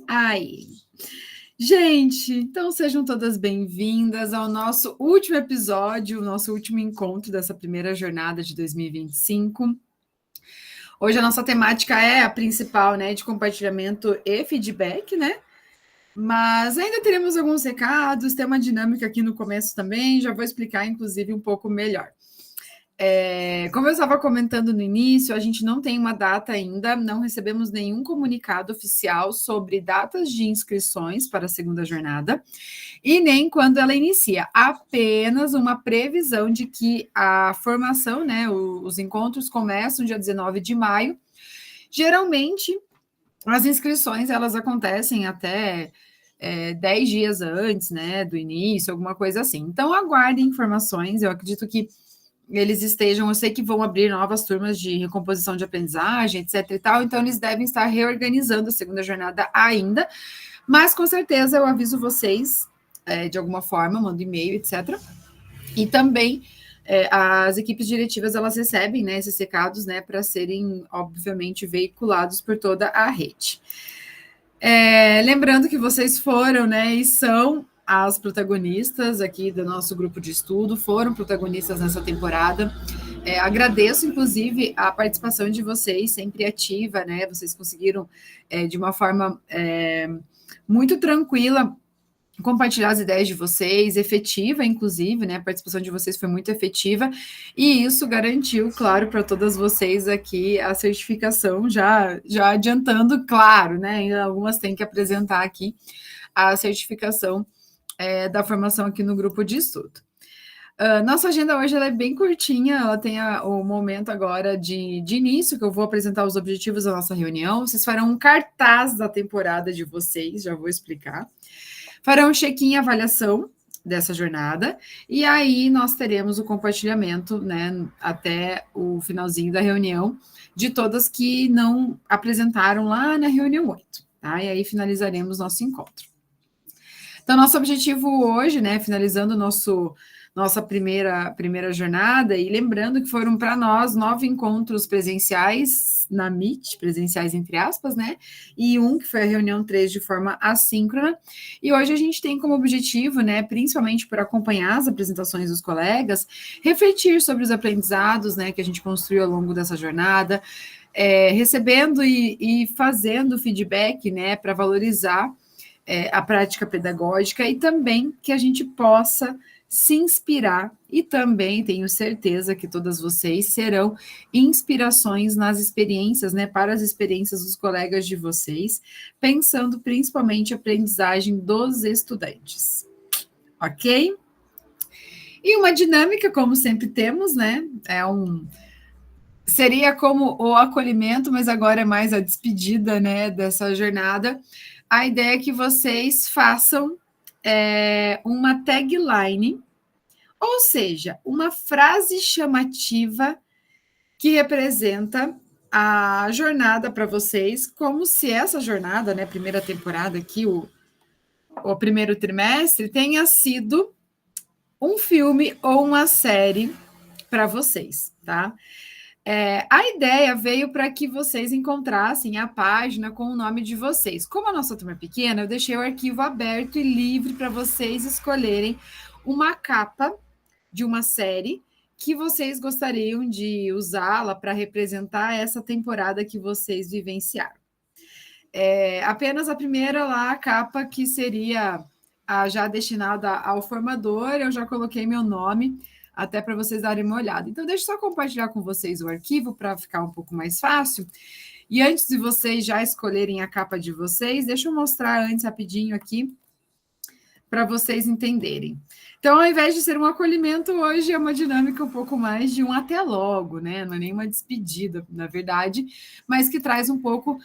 Aí. Gente, então sejam todas bem-vindas ao nosso último episódio, o nosso último encontro dessa primeira jornada de 2025. Hoje a nossa temática é a principal, né, de compartilhamento e feedback, né? Mas ainda teremos alguns recados, tem uma dinâmica aqui no começo também, já vou explicar, inclusive, um pouco melhor. Como eu estava comentando no início, a gente não tem uma data ainda, não recebemos nenhum comunicado oficial sobre datas de inscrições para a segunda jornada e nem quando ela inicia, apenas uma previsão de que a formação, né, os encontros começam dia 19 de maio. Geralmente, as inscrições elas acontecem até 10 dias antes, né, do início, alguma coisa assim. Então, aguardem informações, eu acredito que eles estejam, eu sei que vão abrir novas turmas de recomposição de aprendizagem, etc e tal, então eles devem estar reorganizando a segunda jornada ainda, mas com certeza eu aviso vocês de alguma forma, mando e-mail, etc. E também as equipes diretivas, elas recebem, né, esses recados, né, para serem, obviamente, veiculados por toda a rede. Lembrando que vocês foram, né, e são as protagonistas aqui do nosso grupo de estudo, foram protagonistas nessa temporada. Agradeço, inclusive, a participação de vocês, sempre ativa, né? Vocês conseguiram, de uma forma muito tranquila, compartilhar as ideias de vocês, efetiva, inclusive, né? A participação de vocês foi muito efetiva, e isso garantiu, claro, para todas vocês aqui a certificação, já adiantando, claro, né? Ainda algumas têm que apresentar aqui a certificação da formação aqui no grupo de estudo. Nossa agenda hoje ela é bem curtinha, ela tem o momento agora de início, que eu vou apresentar os objetivos da nossa reunião. Vocês farão um cartaz da temporada de vocês, já vou explicar. Farão um check-in e avaliação dessa jornada, e aí nós teremos o compartilhamento, né, até o finalzinho da reunião, de todas que não apresentaram lá na reunião 8, tá? E aí finalizaremos nosso encontro. Então, nosso objetivo hoje, né, finalizando nossa primeira jornada, e lembrando que foram para nós 9 encontros presenciais na Meet, presenciais entre aspas, né, e um que foi a reunião 3 de forma assíncrona, e hoje a gente tem como objetivo, né, principalmente por acompanhar as apresentações dos colegas, refletir sobre os aprendizados, né, que a gente construiu ao longo dessa jornada, recebendo e fazendo feedback, né, para valorizar a prática pedagógica e também que a gente possa se inspirar, e também tenho certeza que todas vocês serão inspirações nas experiências, né, para as experiências dos colegas de vocês, pensando principalmente a aprendizagem dos estudantes. Ok? E uma dinâmica, como sempre temos, né, seria como o acolhimento, mas agora é mais a despedida, né, dessa jornada. A ideia é que vocês façam uma tagline, ou seja, uma frase chamativa que representa a jornada para vocês, como se essa jornada, né, primeira temporada aqui, o primeiro trimestre, tenha sido um filme ou uma série para vocês, tá? A ideia veio para que vocês encontrassem a página com o nome de vocês. Como a nossa turma é pequena, eu deixei o arquivo aberto e livre para vocês escolherem uma capa de uma série que vocês gostariam de usá-la para representar essa temporada que vocês vivenciaram. Apenas a primeira lá, a capa que seria já destinada ao formador, eu já coloquei meu nome, até para vocês darem uma olhada. Então, deixa eu só compartilhar com vocês o arquivo para ficar um pouco mais fácil. E antes de vocês já escolherem a capa de vocês, deixa eu mostrar antes rapidinho aqui, para vocês entenderem. Então, ao invés de ser um acolhimento, hoje é uma dinâmica um pouco mais de um até logo, né? Não é nem uma despedida, na verdade, mas que traz um pouco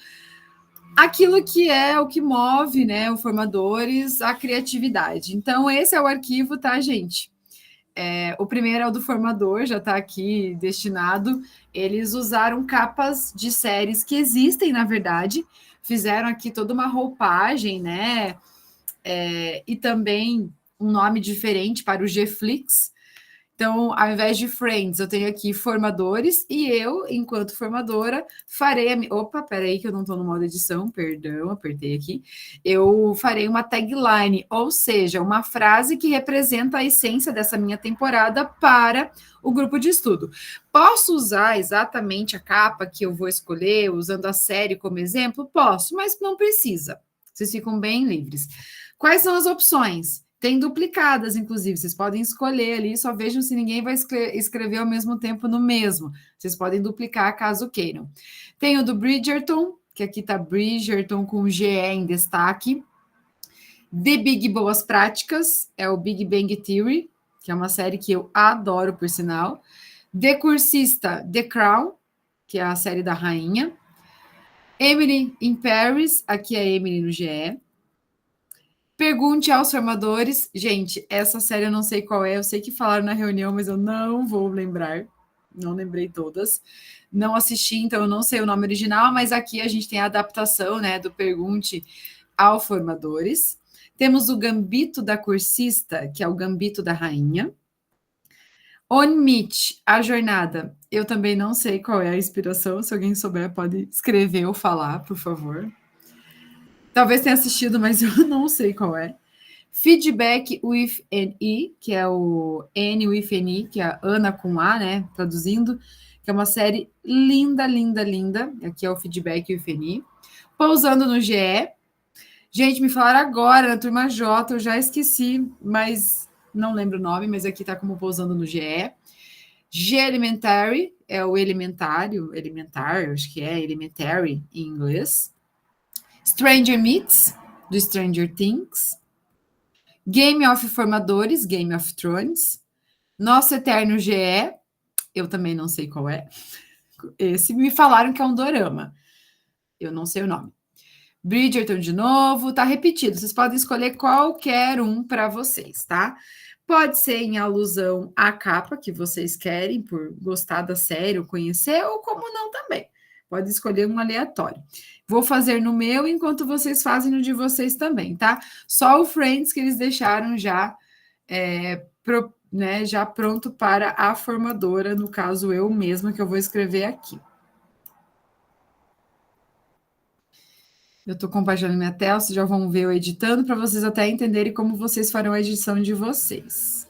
aquilo que é o que move, né, os formadores, a criatividade. Então, esse é o arquivo, tá, gente? O primeiro é o do formador, já está aqui destinado. Eles usaram capas de séries que existem, na verdade, fizeram aqui toda uma roupagem, né? E também um nome diferente para o Gflix. Então, ao invés de friends, eu tenho aqui formadores e eu, enquanto formadora, farei a... Opa, peraí que eu não estou no modo edição, perdão, apertei aqui. Eu farei uma tagline, ou seja, uma frase que representa a essência dessa minha temporada para o grupo de estudo. Posso usar exatamente a capa que eu vou escolher, usando a série como exemplo? Posso, mas não precisa. Vocês ficam bem livres. Quais são as opções? Tem duplicadas, inclusive. Vocês podem escolher ali, só vejam se ninguém vai escrever ao mesmo tempo no mesmo. Vocês podem duplicar caso queiram. Tem o do Bridgerton, que aqui está Bridgerton com GE em destaque. The Big Boas Práticas, é o Big Bang Theory, que é uma série que eu adoro, por sinal. The Cursista, The Crown, que é a série da rainha. Emily in Paris, aqui é Emily no GE. Pergunte aos formadores. Gente, essa série eu não sei qual é, eu sei que falaram na reunião, mas eu não vou lembrar. Não lembrei todas. Não assisti, então eu não sei o nome original, mas aqui a gente tem a adaptação, né, do Pergunte aos formadores. Temos o Gambito da Cursista, que é o Gambito da Rainha. On Meet, a jornada. Eu também não sei qual é a inspiração. Se alguém souber, pode escrever ou falar, por favor. Talvez tenha assistido, mas eu não sei qual é. Feedback with an E, que é o N with an E, que é a Ana com A, né? Traduzindo, que é uma série linda, linda, linda. Aqui é o Feedback with an E. Pousando no GE. Gente, me falaram agora na turma J, eu já esqueci, mas não lembro o nome, mas aqui tá como Pousando no GE. G Elementary, é o elementário, elementar, acho que é elementary em inglês. Stranger Meets, do Stranger Things. Game of Formadores, Game of Thrones. Nosso Eterno GE, eu também não sei qual é. Esse me falaram que é um dorama. Eu não sei o nome. Bridgerton de novo, tá repetido. Vocês podem escolher qualquer um para vocês, tá? Pode ser em alusão à capa que vocês querem, por gostar da série ou conhecer, ou como não também. Pode escolher um aleatório. Vou fazer no meu enquanto vocês fazem no de vocês também, tá? Só o Friends que eles deixaram já, já pronto para a formadora, no caso eu mesma, que eu vou escrever aqui. Eu estou compartilhando minha tela, vocês já vão ver eu editando para vocês até entenderem como vocês farão a edição de vocês.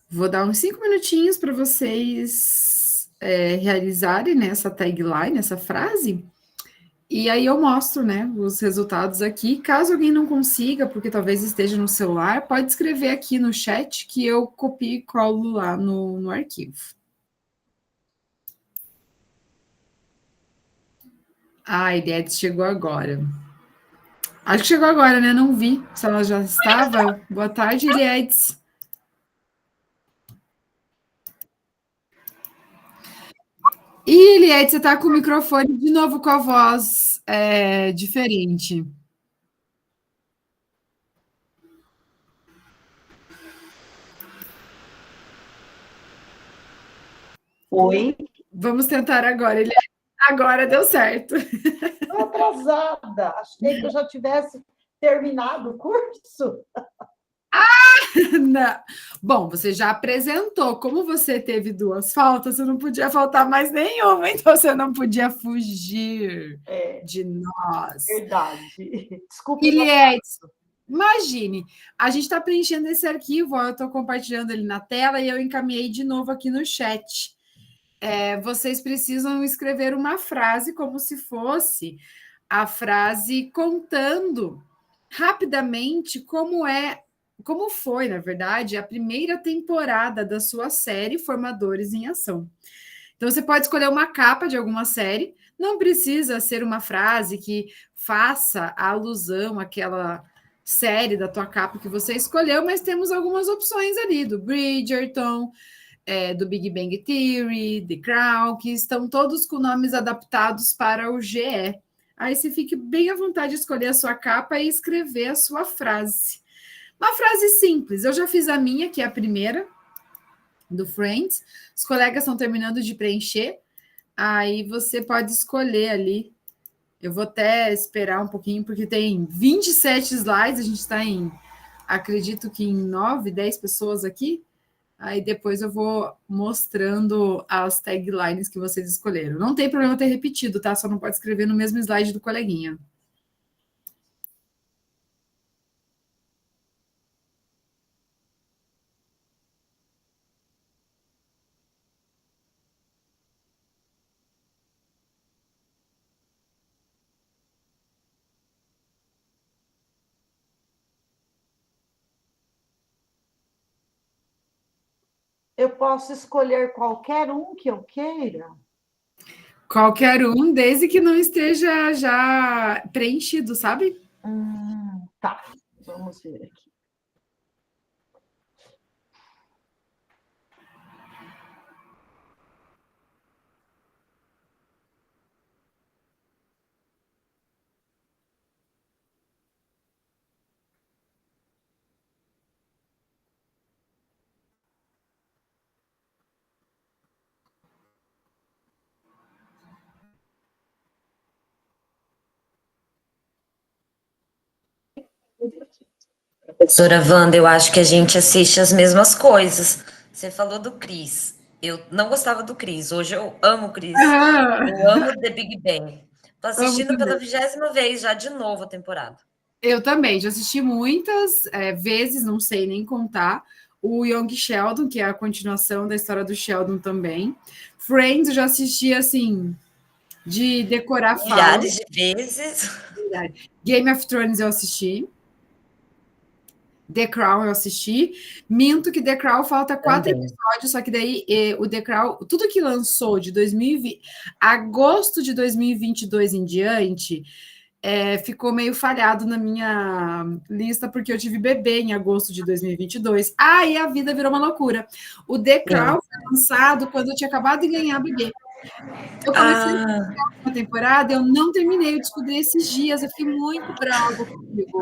Vou dar uns 5 minutinhos para vocês realizarem, né, essa tagline, essa frase, e aí eu mostro, né, os resultados aqui. Caso alguém não consiga, porque talvez esteja no celular, pode escrever aqui no chat que eu copio e colo lá no arquivo. A Eliette chegou agora. Acho que chegou agora, né? Não vi se ela já estava. Boa tarde, Eliette. E, Eliette, você está com o microfone de novo com a voz diferente. Oi. Vamos tentar agora, Eliette. Agora deu certo. Estou atrasada. Achei que eu já tivesse terminado o curso. Não. Bom, você já apresentou. Como você teve 2 faltas, você não podia faltar mais nenhuma, então você não podia fugir de nós. Verdade. Desculpa. Eliette, imagine, a gente está preenchendo esse arquivo, eu estou compartilhando ele na tela e eu encaminhei de novo aqui no chat. Vocês precisam escrever uma frase como se fosse a frase contando rapidamente como é como foi, na verdade, a primeira temporada da sua série Formadores em Ação. Então, você pode escolher uma capa de alguma série, não precisa ser uma frase que faça alusão àquela série da tua capa que você escolheu, mas temos algumas opções ali, do Bridgerton, do Big Bang Theory, The Crown, que estão todos com nomes adaptados para o GE. Aí você fique bem à vontade de escolher a sua capa e escrever a sua frase. Uma frase simples, eu já fiz a minha, que é a primeira, do Friends. Os colegas estão terminando de preencher, aí você pode escolher ali. Eu vou até esperar um pouquinho, porque tem 27 slides, a gente está em, acredito que em 9, 10 pessoas aqui. Aí depois eu vou mostrando as taglines que vocês escolheram. Não tem problema ter repetido, tá? Só não pode escrever no mesmo slide do coleguinha. Eu posso escolher qualquer um que eu queira? Qualquer um, desde que não esteja já preenchido, sabe? Tá, vamos ver aqui. Professora Wanda, eu acho que a gente assiste as mesmas coisas. Você falou do Chris. Eu não gostava do Chris. Hoje eu amo o Chris. Eu amo The Big Bang. Tô assistindo pela 20ª vez já de novo a temporada. Eu também, já assisti muitas vezes, não sei nem contar. O Young Sheldon, que é a continuação da história do Sheldon também. Friends, eu já assisti, assim, de decorar falas. Milhares de vezes. Game of Thrones eu assisti. The Crown eu assisti. Minto que The Crown falta 4 episódios, só que daí o The Crown, tudo que lançou de 2020, agosto de 2022 em diante, ficou meio falhado na minha lista, porque eu tive bebê em agosto de 2022. Aí a vida virou uma loucura. O The Crown foi lançado quando eu tinha acabado de ganhar bebê. Eu comecei a temporada, eu não terminei, eu descobri esses dias, eu fiquei muito brava comigo.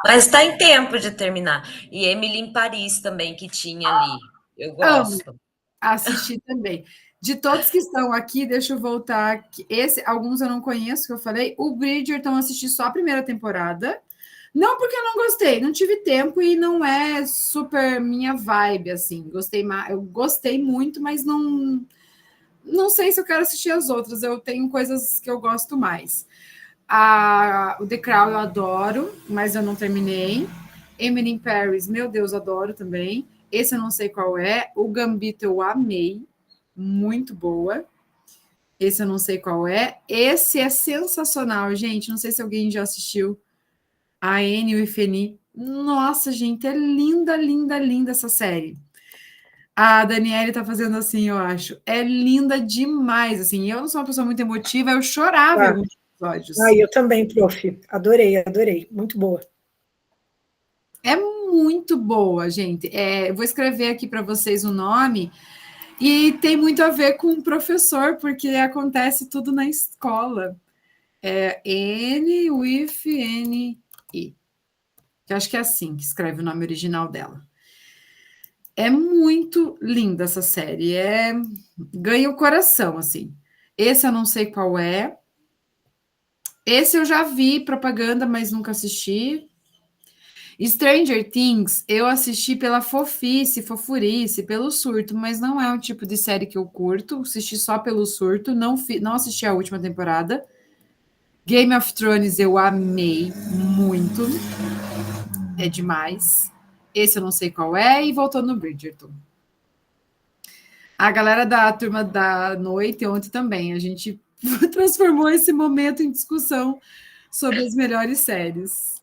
Mas está em tempo de terminar. E Emily em Paris também, que tinha ali. Eu gosto. Assisti também. De todos que estão aqui, deixa eu voltar aqui. Alguns eu não conheço, que eu falei. O Bridgerton eu assisti só a primeira temporada. Não porque eu não gostei, não tive tempo e não é super minha vibe, assim. Eu gostei muito, mas não sei se eu quero assistir as outras. Eu tenho coisas que eu gosto mais. O The Crown eu adoro, mas eu não terminei. Emily in Paris, meu Deus, adoro também. Esse eu não sei qual é. O Gambito eu amei. Muito boa. Esse eu não sei qual é. Esse é sensacional, gente. Não sei se alguém já assistiu. A Anne e o Ifeni. Nossa, gente, é linda, linda, linda essa série. A Daniele tá fazendo assim, eu acho. É linda demais, assim. Eu não sou uma pessoa muito emotiva, eu chorava em alguns episódios. Eu também, prof. Adorei, adorei. Muito boa. É muito boa, gente. Eu vou escrever aqui para vocês o nome. E tem muito a ver com o professor, porque acontece tudo na escola. N with N E. Que acho que é assim que escreve o nome original dela. É muito linda essa série. Ganha o coração, assim. Esse eu não sei qual é. Esse eu já vi propaganda, mas nunca assisti. Stranger Things, eu assisti pela fofice, fofurice, pelo surto, mas não é um tipo de série que eu curto. Assisti só pelo surto, não assisti a última temporada. Game of Thrones eu amei muito. É demais. Esse eu não sei qual é, e voltou no Bridgerton. A galera da turma da noite ontem também, a gente transformou esse momento em discussão sobre as melhores séries.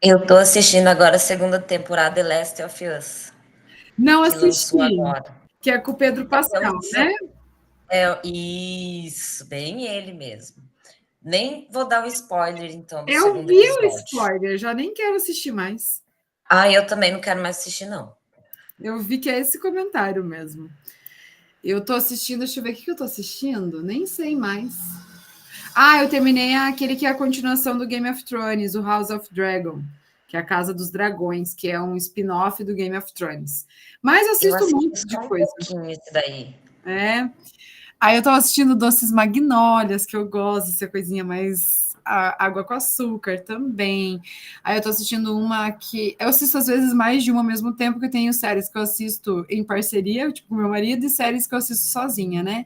Eu tô assistindo agora a segunda temporada de Last of Us. Não que lançou assisti, agora. que é com o Pedro Pascal, né? Isso, bem ele mesmo. Nem vou dar o spoiler, então, do Eu segundo vi o episódio. spoiler, já nem quero assistir mais. Eu também não quero mais assistir, não. Eu vi que é esse comentário mesmo. Eu tô assistindo, deixa eu ver o que eu tô assistindo, nem sei mais. Eu terminei aquele que é a continuação do Game of Thrones, o House of Dragon, que é a Casa dos Dragões, que é um spin-off do Game of Thrones. Mas assisto um monte de coisa. Pouquinho esse daí. Aí eu tava assistindo Doces Magnólias, que eu gosto, essa coisinha mais água com açúcar também. Aí eu tô assistindo uma que... Eu assisto, às vezes, mais de uma ao mesmo tempo, que eu tenho séries que eu assisto em parceria, tipo, com meu marido, e séries que eu assisto sozinha, né?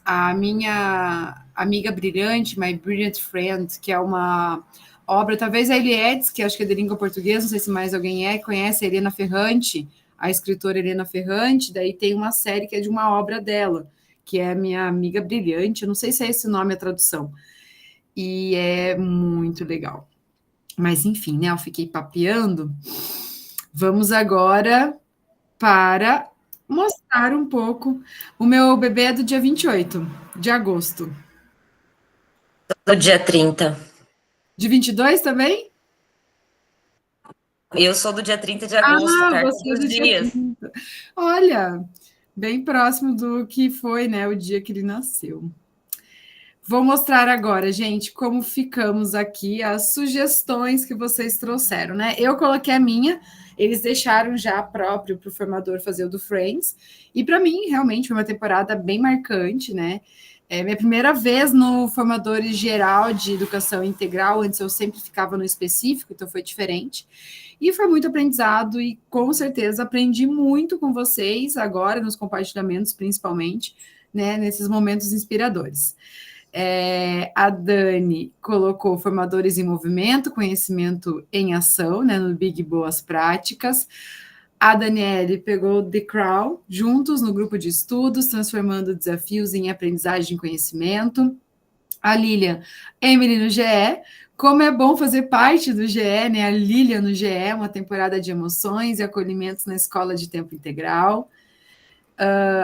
A minha amiga brilhante, My Brilliant Friend, que é uma obra, talvez a Eliades, que acho que é de língua portuguesa, não sei se mais alguém conhece, a Helena Ferrante, a escritora Helena Ferrante, daí tem uma série que é de uma obra dela, que é Minha Amiga Brilhante, eu não sei se é esse nome a tradução, e é muito legal. Mas enfim, né, eu fiquei papeando. Vamos agora para mostrar um pouco. O meu bebê é do dia 28 de agosto. Do dia 30. De 22 também? Eu sou do dia 30 de agosto, perto você é dos do dia dias. 30. Olha, bem próximo do que foi, né, o dia que ele nasceu. Vou mostrar agora, gente, como ficamos aqui, as sugestões que vocês trouxeram, né? Eu coloquei a minha, eles deixaram já próprio para o formador fazer o do Friends, e para mim, realmente, foi uma temporada bem marcante, né? É minha primeira vez no Formadores Geral de Educação Integral, antes eu sempre ficava no específico, então foi diferente. E foi muito aprendizado e com certeza aprendi muito com vocês agora, nos compartilhamentos principalmente, né, nesses momentos inspiradores. A Dani colocou Formadores em Movimento, Conhecimento em Ação, né, no Big Boas Práticas. A Daniele pegou The Crown, Juntos no Grupo de Estudos, Transformando Desafios em Aprendizagem e Conhecimento. A Lilian, Emily no GE, como é bom fazer parte do GE, né? A Lilian no GE, uma temporada de emoções e acolhimentos na escola de tempo integral.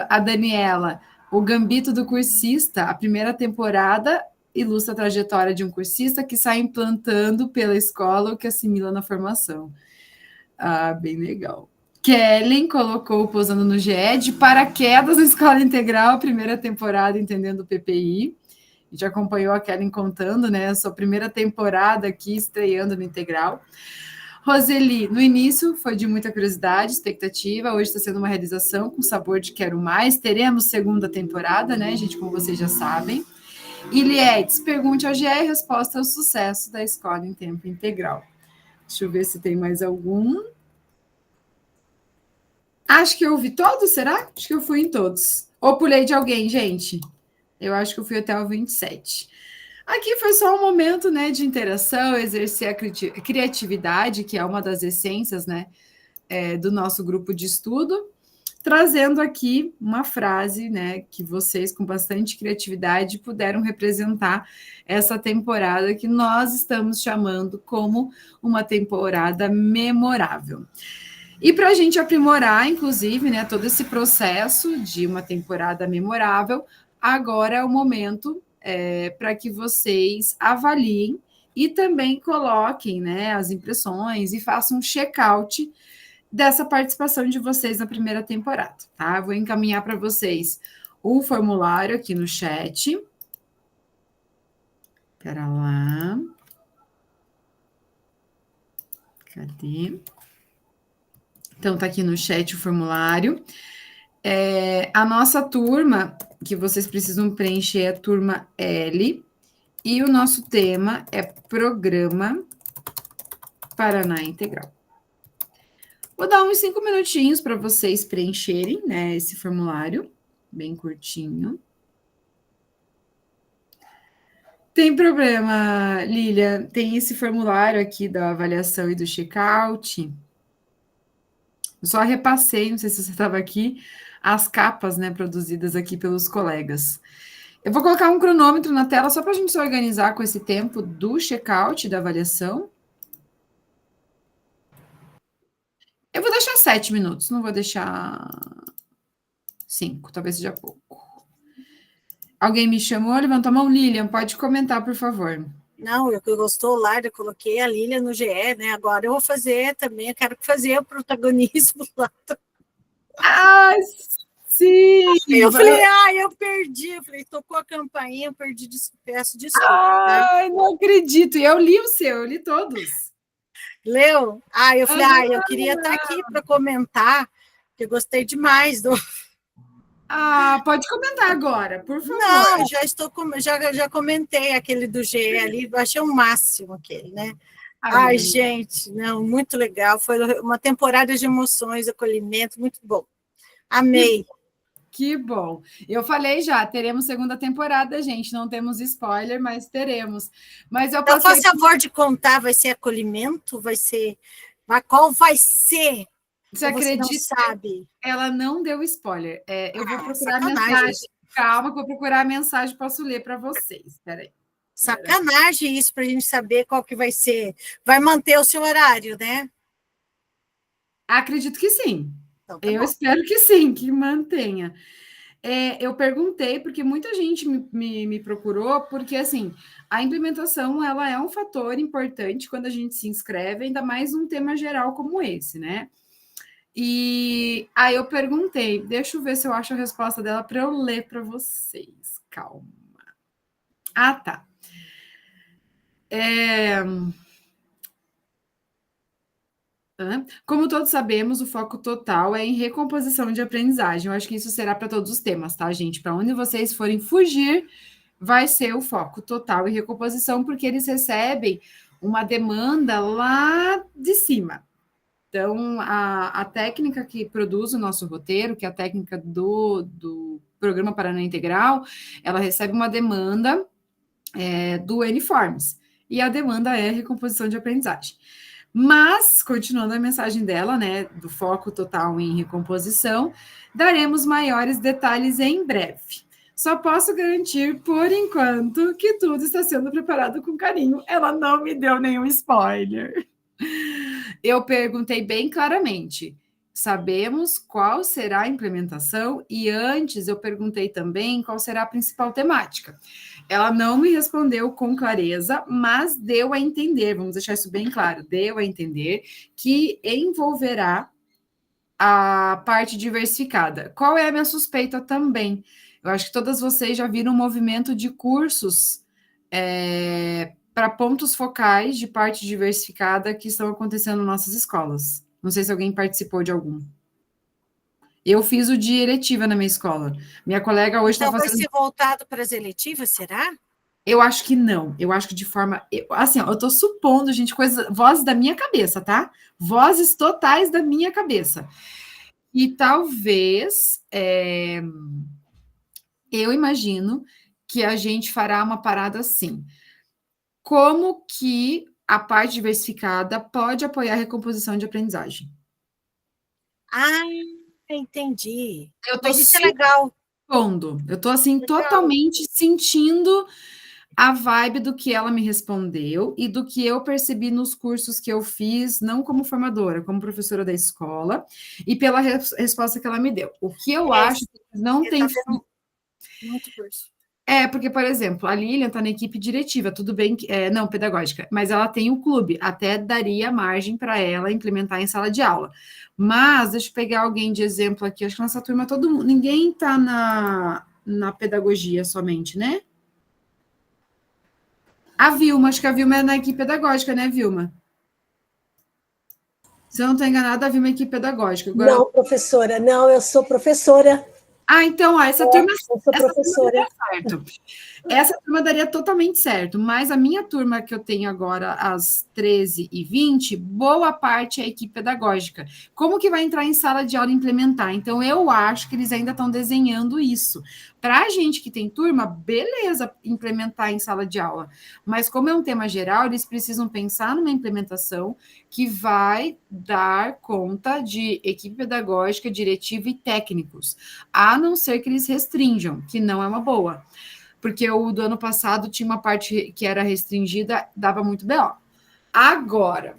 A Daniela, o Gambito do Cursista, a primeira temporada ilustra a trajetória de um cursista que sai implantando pela escola o que assimila na formação. Bem legal. Kellen colocou Pousando no GE de paraquedas na escola integral, primeira temporada entendendo o PPI. A gente acompanhou a Kellen contando, né? A sua primeira temporada aqui, estreando no Integral. Roseli, no início foi de muita curiosidade, expectativa, hoje está sendo uma realização com sabor de quero mais. Teremos segunda temporada, né, gente, como vocês já sabem. Ilietes, pergunte ao GE e resposta ao sucesso da escola em tempo integral. Deixa eu ver se tem mais algum. Acho que eu ouvi todos, será? Acho que eu fui em todos. Ou pulei de alguém, gente? Eu acho que eu fui até o 27. Aqui foi só um momento, né, de interação, exercer a criatividade, que é uma das essências, né, do nosso grupo de estudo, trazendo aqui uma frase, né, que vocês, com bastante criatividade, puderam representar essa temporada que nós estamos chamando como uma temporada memorável. E para a gente aprimorar, inclusive, né, todo esse processo de uma temporada memorável, agora é o momento para que vocês avaliem e também coloquem, né, as impressões e façam um check-out dessa participação de vocês na primeira temporada, tá? Vou encaminhar para vocês o formulário aqui no chat. Espera lá. Cadê? Então, tá aqui no chat o formulário. A nossa turma, que vocês precisam preencher, é a turma L, e o nosso tema é Programa Paraná Integral. Vou dar uns 5 minutinhos para vocês preencherem, né, esse formulário, bem curtinho. Tem problema, Lília, tem esse formulário aqui da avaliação e do check-out. Eu só repassei, não sei se você estava aqui, as capas, né, produzidas aqui pelos colegas. Eu vou colocar um cronômetro na tela só para a gente se organizar com esse tempo do check-out, da avaliação. Eu vou deixar 7 minutos, não vou deixar 5, talvez seja pouco. Alguém me chamou, levantou a mão. Lilian, pode comentar, por favor. Não, eu gostou lá, eu coloquei a Lilian no GE, né? Agora eu vou fazer também, eu quero fazer o protagonismo lá. Ah, sim! Eu falei, eu perdi. Eu falei, tocou a campainha, eu perdi, peço desculpa. Ai, não acredito. E eu li o seu, eu li todos. Leu? Eu falei, eu queria estar aqui para comentar, porque eu gostei demais do. Pode comentar agora, por favor. Não, já comentei aquele do GE ali, eu achei o máximo aquele, né? Gente, não, muito legal. Foi uma temporada de emoções, acolhimento, muito bom. Amei. Que bom. Eu falei já, teremos segunda temporada, gente. Não temos spoiler, mas teremos. Mas eu passei... Então, faz favor de contar, vai ser acolhimento? Vai ser... Mas qual vai ser? Você acredita? Você não sabe. Ela não deu spoiler. Eu vou procurar a mensagem. Calma, que eu vou procurar a mensagem, posso ler para vocês. Espera aí. Sacanagem isso para a gente saber qual que vai ser. Vai manter o seu horário, né? Acredito que sim. Então, eu espero que sim, que mantenha. Eu perguntei, porque muita gente me procurou, porque, assim, a implementação, ela é um fator importante quando a gente se inscreve, ainda mais num tema geral como esse, né? E aí eu perguntei, deixa eu ver se eu acho a resposta dela para eu ler para vocês. Calma. Tá. Como todos sabemos, o foco total é em recomposição de aprendizagem. Eu acho que isso será para todos os temas, tá, gente? Para onde vocês forem fugir, vai ser o foco total em recomposição, porque eles recebem uma demanda lá de cima. Então, a técnica que produz o nosso roteiro, que é a técnica do Programa Paraná Integral, ela recebe uma demanda do N-Forms, e a demanda é recomposição de aprendizagem. Mas, continuando a mensagem dela, né, do foco total em recomposição, daremos maiores detalhes em breve. Só posso garantir, por enquanto, que tudo está sendo preparado com carinho. Ela não me deu nenhum spoiler. Eu perguntei bem claramente. Sabemos qual será a implementação e antes eu perguntei também qual será a principal temática. Ela não me respondeu com clareza, mas deu a entender, vamos deixar isso bem claro, deu a entender que envolverá a parte diversificada. Qual é a minha suspeita também? Eu acho que todas vocês já viram um movimento de cursos para pontos focais de parte diversificada que estão acontecendo nas nossas escolas. Não sei se alguém participou de algum. Eu fiz o de eletiva na minha escola. Minha colega hoje está fazendo... Então vai ser voltado para as eletivas, será? Eu acho que não. Eu acho que de forma... Assim, eu estou supondo, gente, vozes da minha cabeça, tá? Vozes totais da minha cabeça. E talvez... eu imagino que a gente fará uma parada assim. Como que a parte diversificada pode apoiar a recomposição de aprendizagem? Entendi. Mas isso é legal. Eu estou assim, totalmente sentindo a vibe do que ela me respondeu e do que eu percebi nos cursos que eu fiz, não como formadora, como professora da escola, e pela resposta que ela me deu. O que eu acho que não tem... Muito curso. Porque, por exemplo, a Lilian está na equipe diretiva, tudo bem, não pedagógica, mas ela tem o clube, até daria margem para ela implementar em sala de aula. Mas, deixa eu pegar alguém de exemplo aqui, acho que nessa turma todo mundo, ninguém está na pedagogia somente, né? A Vilma, acho que a Vilma é na equipe pedagógica, né, Vilma? Se eu não estou enganada, a Vilma é equipe pedagógica. Agora... Não, professora, não, eu sou professora. Então, essa turma... Eu sou professora. Certo. Essa turma daria totalmente certo, mas a minha turma que eu tenho agora às 13h20, boa parte é a equipe pedagógica. Como que vai entrar em sala de aula e implementar? Então, eu acho que eles ainda estão desenhando isso. Para a gente que tem turma, beleza implementar em sala de aula, mas como é um tema geral, eles precisam pensar numa implementação que vai dar conta de equipe pedagógica, diretiva e técnicos, a não ser que eles restringam, que não é uma boa. Porque o do ano passado tinha uma parte que era restringida, dava muito B.O. Agora,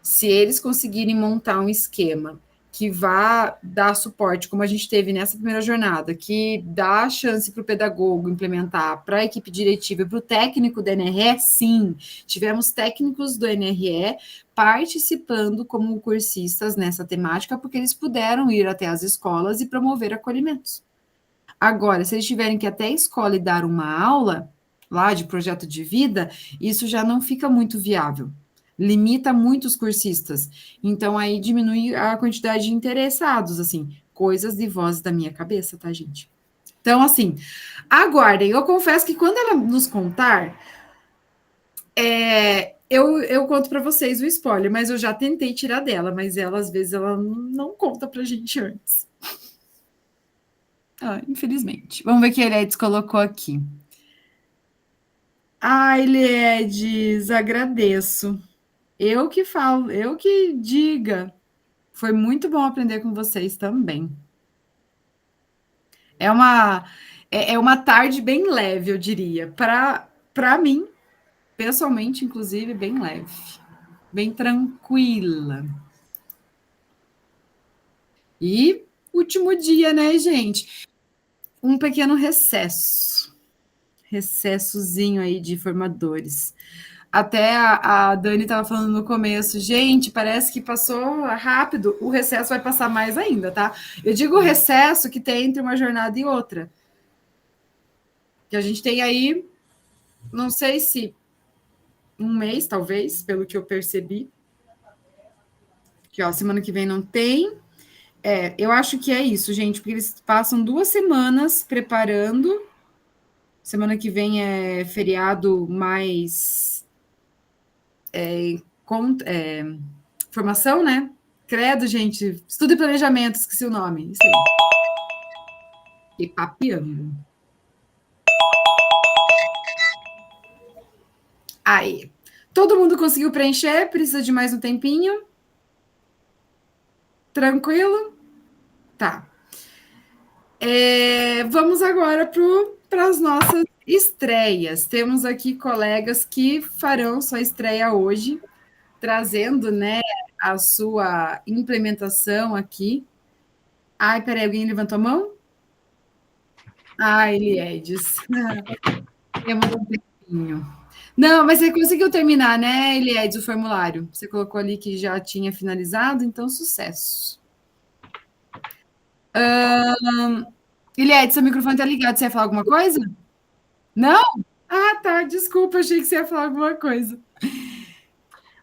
Se eles conseguirem montar um esquema que vá dar suporte, como a gente teve nessa primeira jornada, que dá chance para o pedagogo implementar, para a equipe diretiva e para o técnico do NRE, sim, tivemos técnicos do NRE participando como cursistas nessa temática, porque eles puderam ir até as escolas e promover acolhimentos. Agora, se eles tiverem que ir até a escola e dar uma aula lá de projeto de vida, isso já não fica muito viável. Limita muito os cursistas. Então, aí diminui a quantidade de interessados, assim, coisas de vozes da minha cabeça, tá, gente? Então, assim, aguardem. Eu confesso que quando ela nos contar, eu conto para vocês o spoiler, mas eu já tentei tirar dela, mas ela, às vezes, ela não conta pra gente antes. Ah, infelizmente. Vamos ver o que a Eliades colocou aqui. Eliades, agradeço. Eu que falo, eu que diga. Foi muito bom aprender com vocês também. É uma tarde bem leve, eu diria. Para mim, pessoalmente, inclusive, bem leve. Bem tranquila. E último dia, né, gente? Um pequeno recesso. Recessozinho aí de formadores. Até a Dani estava falando no começo, gente, parece que passou rápido, o recesso vai passar mais ainda, tá? Eu digo o recesso que tem entre uma jornada e outra. Que a gente tem aí, não sei se um mês, talvez, pelo que eu percebi. Que, ó, semana que vem não tem. Eu acho que é isso, gente, porque eles passam 2 semanas preparando. Semana que vem é feriado mais... formação, né? Credo, gente. Estudo e planejamento, esqueci o nome. Isso aí. E papiando. Aí. Todo mundo conseguiu preencher? Precisa de mais um tempinho? Tranquilo? Tá. Vamos agora para as nossas estreias. Temos aqui colegas que farão sua estreia hoje, trazendo, né, a sua implementação aqui. Peraí, alguém levantou a mão? Eliedes. Temos um tempinho. Não, mas você conseguiu terminar, né, Eliedes, o formulário? Você colocou ali que já tinha finalizado, então sucesso. Eliedes, seu microfone está ligado. Você ia falar alguma coisa? Não? Tá, desculpa, achei que você ia falar alguma coisa.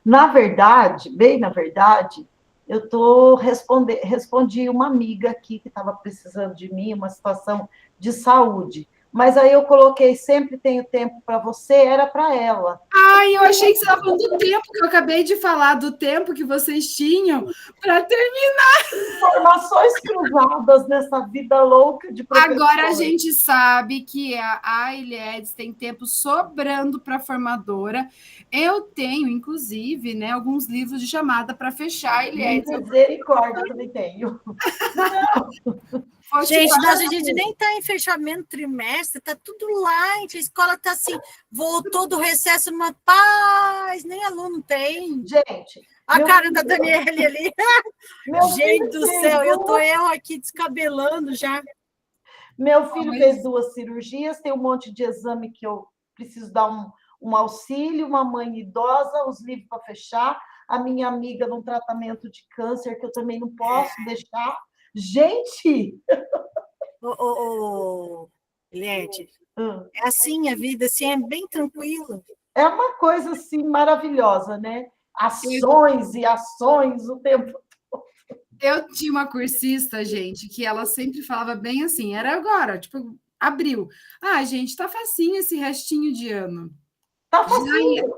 Na verdade, eu respondi uma amiga aqui que estava precisando de mim, uma situação de saúde. Mas aí eu coloquei, sempre tenho tempo para você, era para ela. Eu achei que você estava falando do tempo, que eu acabei de falar, do tempo que vocês tinham para terminar. Informações cruzadas nessa vida louca de professor. Agora a gente sabe que a Iliedes tem tempo sobrando para a formadora. Eu tenho, inclusive, né, alguns livros de chamada para fechar a Iliedes. Misericórdia, também tenho. Gente, a gente nem está em fechamento trimestre, está tudo light, a escola está assim, voltou do recesso numa paz, nem aluno tem. Gente, a cara da Daniele ali. Gente do céu, eu aqui descabelando já. Meu filho fez 2 cirurgias, tem um monte de exame que eu preciso dar um auxílio, uma mãe idosa, os livros para fechar, a minha amiga num tratamento de câncer que eu também não posso deixar. Gente! Eliette, é assim a vida, assim, é bem tranquilo. É uma coisa, assim, maravilhosa, né? Ações e ações o tempo todo. Eu tinha uma cursista, gente, que ela sempre falava bem assim, era agora, tipo, abril. Gente, tá facinho esse restinho de ano. Tá facinho.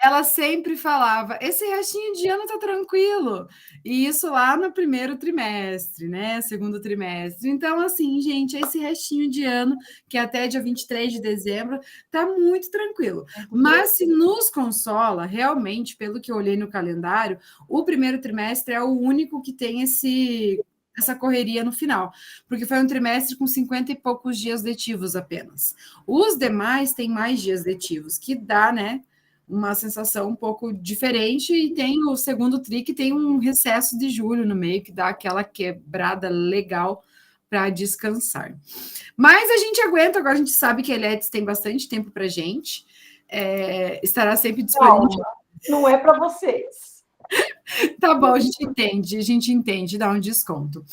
Ela sempre falava, esse restinho de ano tá tranquilo. E isso lá no primeiro trimestre, né? Segundo trimestre. Então, assim, gente, esse restinho de ano, que é até dia 23 de dezembro, tá muito tranquilo. Mas se nos consola, realmente, pelo que eu olhei no calendário, o primeiro trimestre é o único que tem essa correria no final, porque foi um trimestre com 50 e poucos dias letivos apenas. Os demais têm mais dias letivos, que dá, né? uma sensação um pouco diferente, e tem o segundo tri, que tem um recesso de julho no meio, que dá aquela quebrada legal para descansar. Mas a gente aguenta, agora a gente sabe que a Eliette tem bastante tempo para a gente, estará sempre disponível. Não é para vocês. Tá bom, a gente entende, dá um desconto.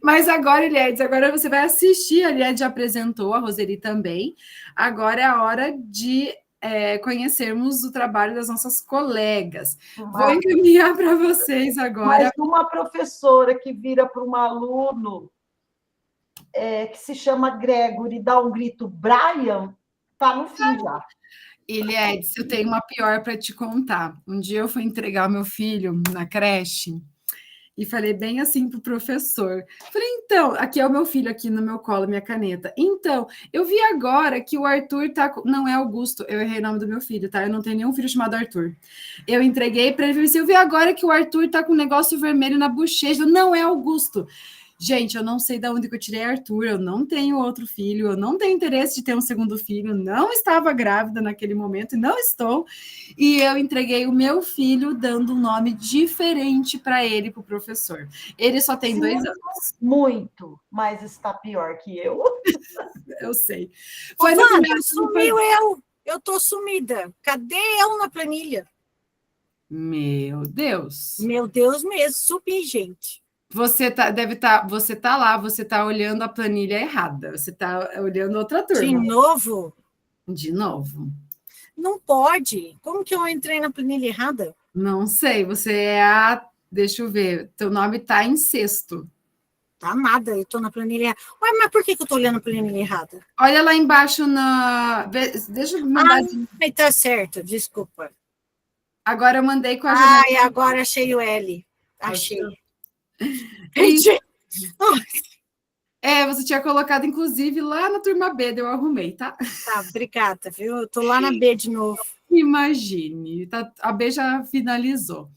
Mas agora, Eliette, agora você vai assistir, a Eliette já apresentou, a Roseli também, agora é a hora de conhecermos o trabalho das nossas colegas. Vou encaminhar para vocês agora. Mas uma professora que vira para um aluno que se chama Gregory e dá um grito, Brian, está no fim já. Eliette, eu tenho uma pior para te contar. Um dia eu fui entregar o meu filho na creche e falei bem assim para o professor. Falei, então, aqui é o meu filho, aqui no meu colo, minha caneta. Então, eu vi agora que o Arthur tá... Não é Augusto, eu errei o nome do meu filho, tá? Eu não tenho nenhum filho chamado Arthur. Eu entreguei para ele e falei, eu vi agora que o Arthur tá com um negócio vermelho na bochecha. Não é Augusto. Gente, eu não sei de onde que eu tirei Arthur, eu não tenho outro filho, eu não tenho interesse de ter um segundo filho, não estava grávida naquele momento e não estou. E eu entreguei o meu filho dando um nome diferente para ele, para o professor. Ele só tem 2 anos. Muito, mas está pior que eu. Eu sei. Foi Wanda, sumiu eu estou sumida. Cadê eu na planilha? Meu Deus. Meu Deus mesmo, sumi, gente. Você tá lá, você tá olhando a planilha errada, você tá olhando outra turma. De novo? De novo. Não pode. Como que eu entrei na planilha errada? Não sei, você deixa eu ver, teu nome tá em 6º. Tá nada, eu tô na planilha errada. Ué, mas por que eu tô olhando a planilha errada? Olha lá embaixo deixa eu mandar. Tá certo, desculpa. Agora eu mandei com a janela. Ai, agora achei o L. Achei. Você tinha colocado, inclusive, lá na turma B, eu arrumei, tá? Tá, obrigada, viu? Eu tô lá na B de novo. Imagine, a B já finalizou.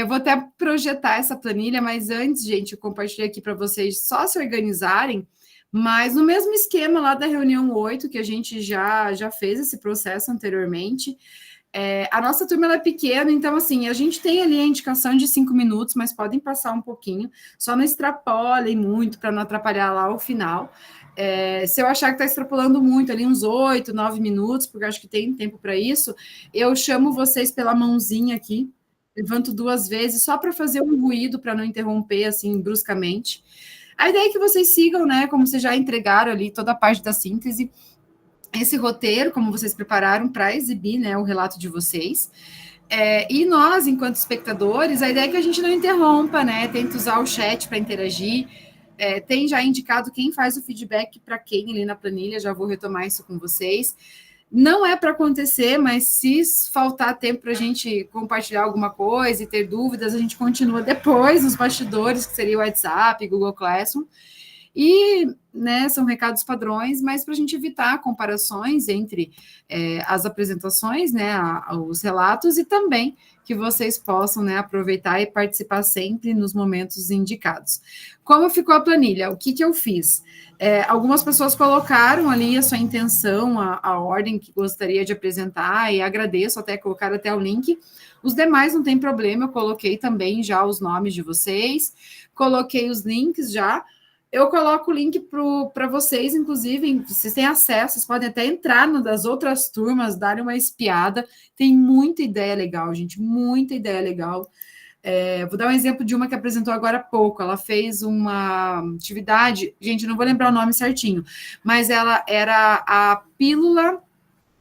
Vou até projetar essa planilha, mas antes, gente, eu compartilhei aqui para vocês só se organizarem, mas no mesmo esquema lá da reunião 8, que a gente já fez esse processo anteriormente. A nossa turma ela é pequena, então, assim, a gente tem ali a indicação de 5 minutos, mas podem passar um pouquinho, só não extrapolem muito para não atrapalhar lá o final. Se eu achar que está extrapolando muito, ali uns 8, 9 minutos, porque eu acho que tem tempo para isso, eu chamo vocês pela mãozinha aqui, levanto 2 vezes, só para fazer um ruído, para não interromper, assim, bruscamente. A ideia é que vocês sigam, né, como vocês já entregaram ali toda a parte da síntese, esse roteiro, como vocês prepararam para exibir, né, o relato de vocês. E nós, enquanto espectadores, a ideia é que a gente não interrompa, né, tenta usar o chat para interagir. Tem já indicado quem faz o feedback para quem ali na planilha, já vou retomar isso com vocês. Não é para acontecer, mas se faltar tempo para a gente compartilhar alguma coisa e ter dúvidas, a gente continua depois nos bastidores, que seria o WhatsApp, Google Classroom. E, né, são recados padrões, mas para a gente evitar comparações entre as apresentações, né, os relatos, e também que vocês possam, né, aproveitar e participar sempre nos momentos indicados. Como ficou a planilha? O que eu fiz? Algumas pessoas colocaram ali a sua intenção, a ordem que gostaria de apresentar, e agradeço até colocar até o link. Os demais não tem problema, eu coloquei também já os nomes de vocês, coloquei os links já. Eu coloco o link para vocês, inclusive, vocês têm acesso, vocês podem até entrar das outras turmas, darem uma espiada. Tem muita ideia legal, gente, muita ideia legal. Vou dar um exemplo de uma que apresentou agora há pouco. Ela fez uma atividade, gente, não vou lembrar o nome certinho, mas ela era a pílula...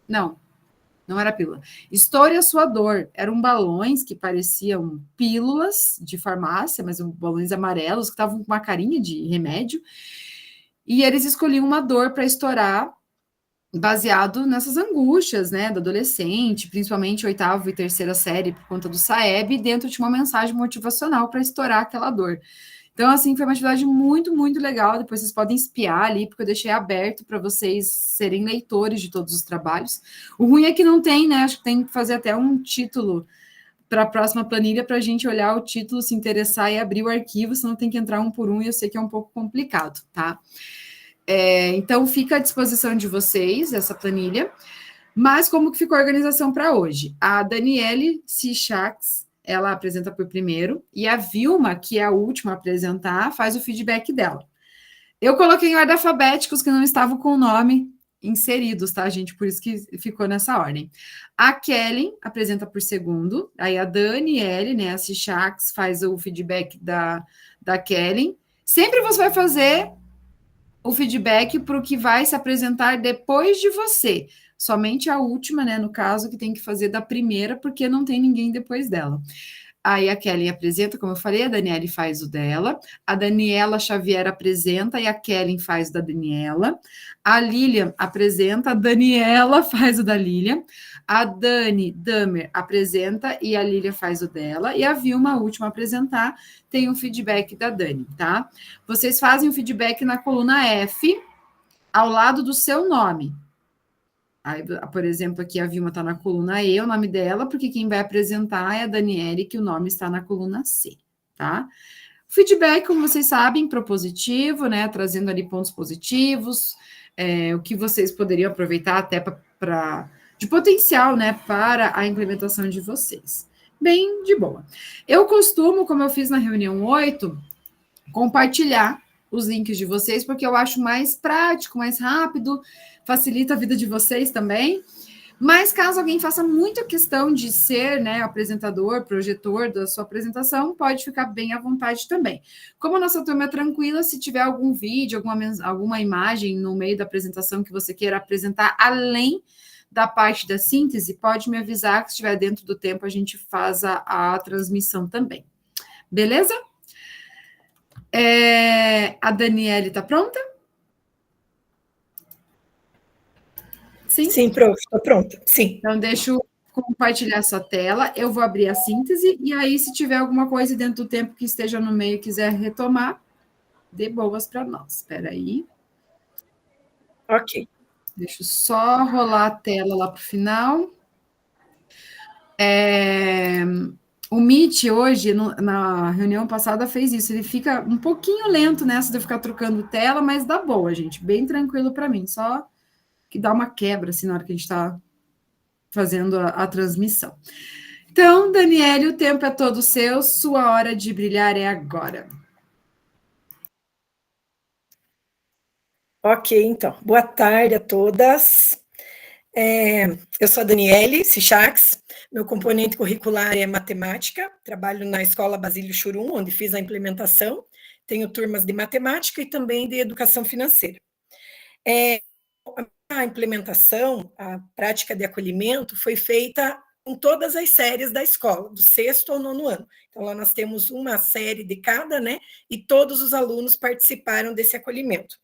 Não era pílula. Estoure a sua dor. Eram balões que pareciam pílulas de farmácia, mas balões amarelos que estavam com uma carinha de remédio. E eles escolhiam uma dor para estourar, baseado nessas angústias, né, do adolescente, principalmente 8ª e 3ª série, por conta do SAEB, dentro de uma mensagem motivacional para estourar aquela dor. Então, assim, foi uma atividade muito, muito legal. Depois vocês podem espiar ali, porque eu deixei aberto para vocês serem leitores de todos os trabalhos. O ruim é que não tem, né? Acho que tem que fazer até um título para a próxima planilha, para a gente olhar o título, se interessar e abrir o arquivo, senão tem que entrar um por um, e eu sei que é um pouco complicado, tá? Então, fica à disposição de vocês essa planilha. Mas como que ficou a organização para hoje? A Daniele Sichax, ela apresenta por primeiro, e a Vilma, que é a última a apresentar, faz o feedback dela. Eu coloquei em ordem alfabética os que não estavam com o nome inseridos, tá, gente? Por isso que ficou nessa ordem. A Kelly apresenta por segundo, aí a Daniele, né, a Sichax, faz o feedback da Kelly. Sempre você vai fazer o feedback para o que vai se apresentar depois de você. Somente a última, né, no caso, que tem que fazer da primeira, porque não tem ninguém depois dela. Aí a Kelly apresenta, como eu falei, a Daniele faz o dela, a Daniela Xavier apresenta e a Kelly faz o da Daniela, a Lilian apresenta, a Daniela faz o da Lilian, a Dani Damer apresenta e a Lilian faz o dela, e a Vilma, a última a apresentar, tem um feedback da Dani, tá? Vocês fazem o feedback na coluna F, ao lado do seu nome. Aí, por exemplo, aqui a Vilma está na coluna E, o nome dela, porque quem vai apresentar é a Daniele, que o nome está na coluna C, tá? O feedback, como vocês sabem, propositivo, né? Trazendo ali pontos positivos, o que vocês poderiam aproveitar até de potencial, né? Para a implementação de vocês. Bem de boa. Eu costumo, como eu fiz na reunião 8, compartilhar os links de vocês, porque eu acho mais prático, mais rápido, facilita a vida de vocês também. Mas caso alguém faça muita questão de ser, né, apresentador, projetor da sua apresentação, pode ficar bem à vontade também. Como a nossa turma é tranquila, se tiver algum vídeo, alguma imagem no meio da apresentação que você queira apresentar, além da parte da síntese, pode me avisar que se estiver dentro do tempo, a gente faz a transmissão também. Beleza? A Daniele está pronta? Sim? Sim, prof, estou pronta. Sim. Então, deixa eu compartilhar sua tela. Eu vou abrir a síntese, e aí, se tiver alguma coisa dentro do tempo que esteja no meio e quiser retomar, dê boas para nós. Espera aí. Ok. Deixa eu só rolar a tela lá para o final. O Meet hoje, na reunião passada, fez isso. Ele fica um pouquinho lento nessa de eu ficar trocando tela, mas dá boa, gente. Bem tranquilo para mim. Só que dá uma quebra, assim, na hora que a gente está fazendo a transmissão. Então, Daniele, o tempo é todo seu. Sua hora de brilhar é agora. Ok, então. Boa tarde a todas. Eu sou a Daniele Sichax, meu componente curricular é matemática, trabalho na Escola Basílio Churum, onde fiz a implementação, tenho turmas de matemática e também de educação financeira. A implementação, a prática de acolhimento foi feita em todas as séries da escola, do 6º ao 9º ano. Então, lá nós temos uma série de cada, né? E todos os alunos participaram desse acolhimento.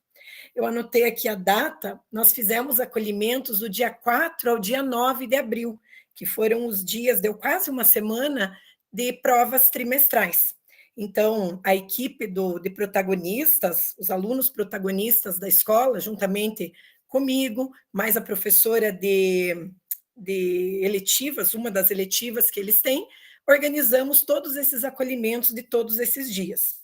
Eu anotei aqui a data, nós fizemos acolhimentos do dia 4 ao dia 9 de abril, que foram os dias, deu quase uma semana de provas trimestrais. Então, a equipe de protagonistas, os alunos protagonistas da escola, juntamente comigo, mais a professora de eletivas, uma das eletivas que eles têm, organizamos todos esses acolhimentos de todos esses dias.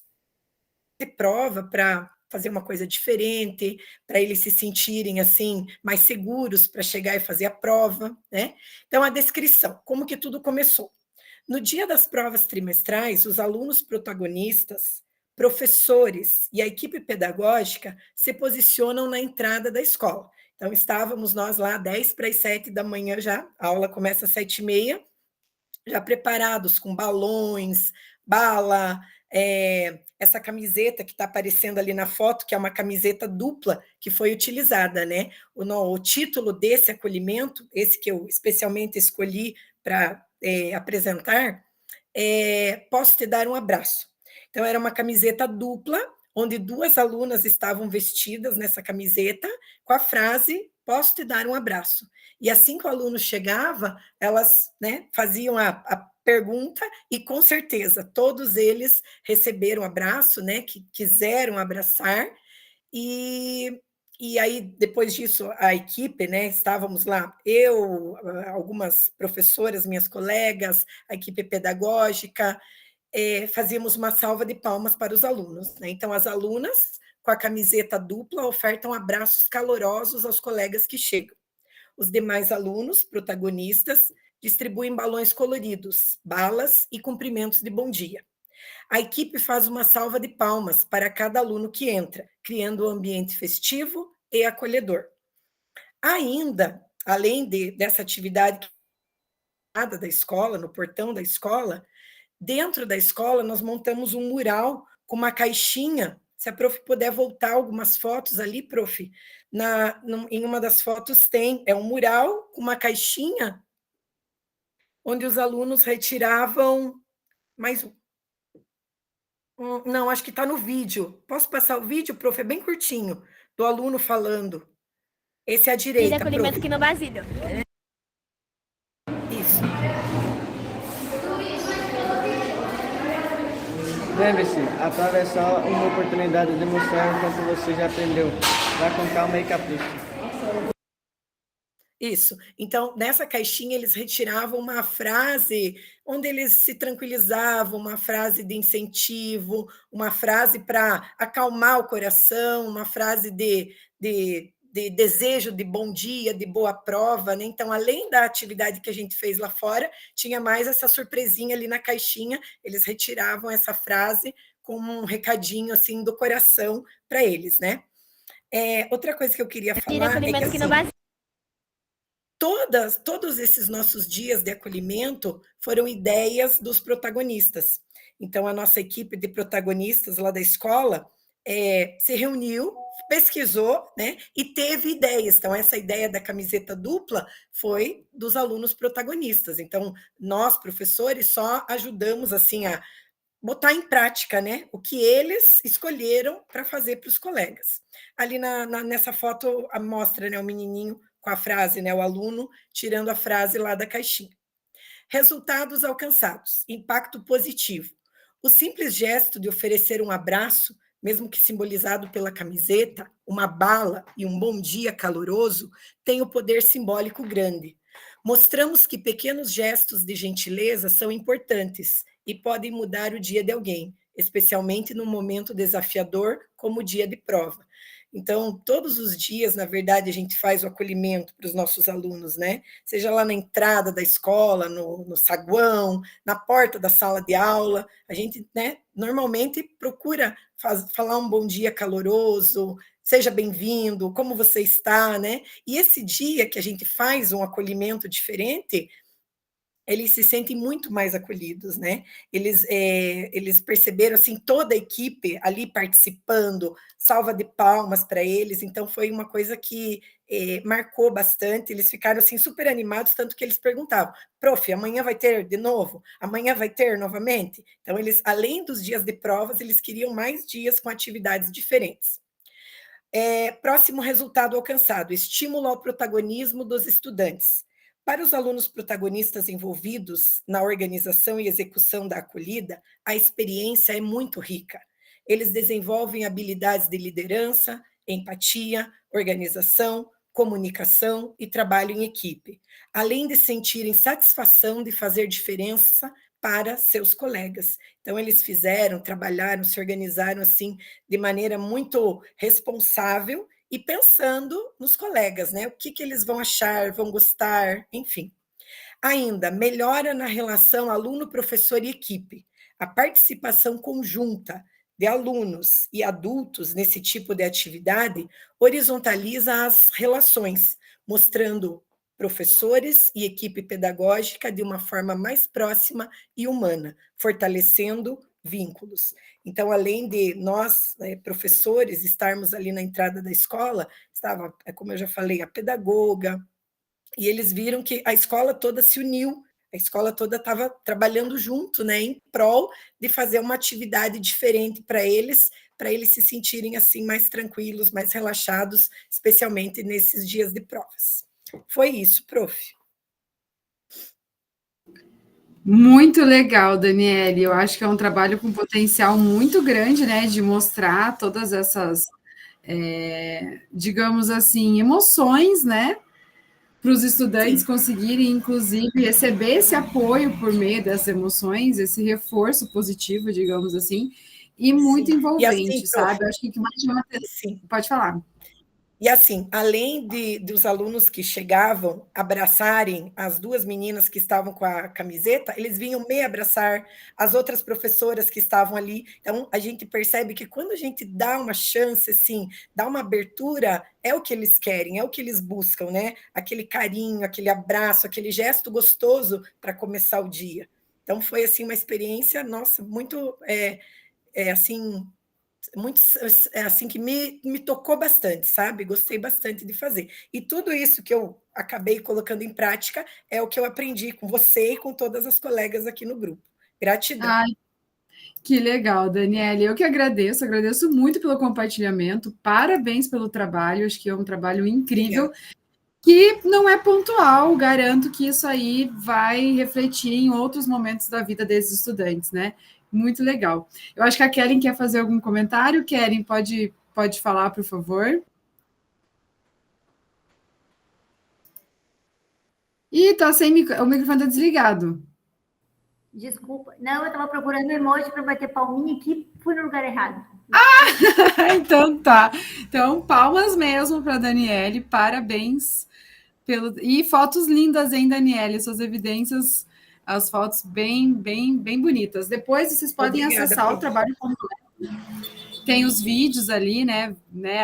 De prova para fazer uma coisa diferente, para eles se sentirem assim mais seguros para chegar e fazer a prova, né? Então, a descrição, como que tudo começou. No dia das provas trimestrais, os alunos protagonistas, professores e a equipe pedagógica se posicionam na entrada da escola. Então, estávamos nós lá 10 para as 7 da manhã já, a aula começa às 7h30, já preparados com balões, bala, essa camiseta que está aparecendo ali na foto, que é uma camiseta dupla que foi utilizada, né? O título desse acolhimento, esse que eu especialmente escolhi para apresentar, Posso Te Dar um Abraço. Então, era uma camiseta dupla, onde 2 alunas estavam vestidas nessa camiseta, com a frase, Posso Te Dar um Abraço. E assim que o aluno chegava, elas, né, faziam a pergunta, e com certeza, todos eles receberam abraço, né, que quiseram abraçar, e aí, depois disso, a equipe, né, estávamos lá, eu, algumas professoras, minhas colegas, a equipe pedagógica, fazíamos uma salva de palmas para os alunos, né? Então, as alunas, com a camiseta dupla, ofertam abraços calorosos aos colegas que chegam. Os demais alunos, protagonistas, distribuem balões coloridos, balas e cumprimentos de bom dia. A equipe faz uma salva de palmas para cada aluno que entra, criando um ambiente festivo e acolhedor. Ainda, além dessa atividade da escola, no portão da escola, dentro da escola nós montamos um mural com uma caixinha. Se a prof puder voltar algumas fotos ali, prof, em uma das fotos é um mural com uma caixinha onde os alunos retiravam mais não, acho que está no vídeo. Posso passar o vídeo, prof? É bem curtinho, do aluno falando. Esse é à direita, prof. Acolhimento aqui no Basílio. Isso. Lembre-se, atravessar uma oportunidade de mostrar o quanto você já aprendeu. Vai com calma e capricho. Isso. Então, nessa caixinha, eles retiravam uma frase onde eles se tranquilizavam, uma frase de incentivo, uma frase para acalmar o coração, uma frase de desejo de bom dia, de boa prova, né? Então, além da atividade que a gente fez lá fora, tinha mais essa surpresinha ali na caixinha, eles retiravam essa frase com um recadinho, assim, do coração para eles, né? Outra coisa que eu queria falar é que, assim, todos esses nossos dias de acolhimento foram ideias dos protagonistas. Então, a nossa equipe de protagonistas lá da escola se reuniu, pesquisou, né, e teve ideias. Então, essa ideia da camiseta dupla foi dos alunos protagonistas. Então, nós, professores, só ajudamos assim a botar em prática, né, o que eles escolheram para fazer para os colegas. Ali nessa foto mostra, né, o menininho com a frase, né, o aluno tirando a frase lá da caixinha. Resultados alcançados, impacto positivo. O simples gesto de oferecer um abraço, mesmo que simbolizado pela camiseta, uma bala e um bom dia caloroso, tem o poder simbólico grande. Mostramos que pequenos gestos de gentileza são importantes e podem mudar o dia de alguém, especialmente num momento desafiador como o dia de prova. Então, todos os dias, na verdade, a gente faz o acolhimento para os nossos alunos, né? Seja lá na entrada da escola, no saguão, na porta da sala de aula, a gente, né, normalmente procura falar um bom dia caloroso, seja bem-vindo, como você está, né? E esse dia que a gente faz um acolhimento diferente, eles se sentem muito mais acolhidos, né? Eles perceberam, assim, toda a equipe ali participando, salva de palmas para eles, então foi uma coisa que marcou bastante, eles ficaram, assim, super animados, tanto que eles perguntavam, prof, amanhã vai ter de novo? Amanhã vai ter novamente? Então, eles, além dos dias de provas, eles queriam mais dias com atividades diferentes. Próximo resultado alcançado, estímulo ao protagonismo dos estudantes. Para os alunos protagonistas envolvidos na organização e execução da acolhida, a experiência é muito rica. Eles desenvolvem habilidades de liderança, empatia, organização, comunicação e trabalho em equipe, além de sentirem satisfação de fazer diferença para seus colegas. Então, eles trabalharam, se organizaram assim de maneira muito responsável e pensando nos colegas, né? O que eles vão achar, vão gostar, enfim. Ainda, melhora na relação aluno-professor e equipe. A participação conjunta de alunos e adultos nesse tipo de atividade horizontaliza as relações, mostrando professores e equipe pedagógica de uma forma mais próxima e humana, fortalecendo vínculos. Então, além de nós, professores, estarmos ali na entrada da escola, estava, como eu já falei, a pedagoga, e eles viram que a escola toda se uniu, a escola toda estava trabalhando junto, né, em prol de fazer uma atividade diferente para eles se sentirem assim mais tranquilos, mais relaxados, especialmente nesses dias de provas. Foi isso, prof. Muito legal, Daniele. Eu acho que é um trabalho com potencial muito grande, né, de mostrar todas essas, digamos assim, emoções, né, para os estudantes conseguirem, inclusive, receber esse apoio por meio dessas emoções, esse reforço positivo, digamos assim, e muito envolvente, e assim, sabe? Eu acho que o que mais chama atenção... Pode falar. E assim, além dos alunos que chegavam abraçarem as duas meninas que estavam com a camiseta, eles vinham me abraçar, as outras professoras que estavam ali. Então, a gente percebe que quando a gente dá uma chance, assim, dá uma abertura, é o que eles querem, é o que eles buscam, né? Aquele carinho, aquele abraço, aquele gesto gostoso para começar o dia. Então, foi, assim, uma experiência, nossa, muito, assim, muito assim que me tocou bastante, sabe? Gostei bastante de fazer. E tudo isso que eu acabei colocando em prática é o que eu aprendi com você e com todas as colegas aqui no grupo. Gratidão. Ai, que legal, Daniele. Eu que agradeço muito pelo compartilhamento. Parabéns pelo trabalho, acho que é um trabalho incrível. Obrigada. Que não é pontual, garanto que isso aí vai refletir em outros momentos da vida desses estudantes, né? Muito legal. Eu acho que a Kellen quer fazer algum comentário. Kellen, pode falar, por favor? Ih, tá sem o microfone está desligado. Desculpa. Não, eu estava procurando emoji para bater palminha aqui, fui no lugar errado. Ah, então tá. Então, palmas mesmo para a Daniele, parabéns. E fotos lindas, hein, Daniele? Suas evidências, as fotos bem bonitas. Depois vocês podem acessar o trabalho completo. Tem os vídeos ali, né?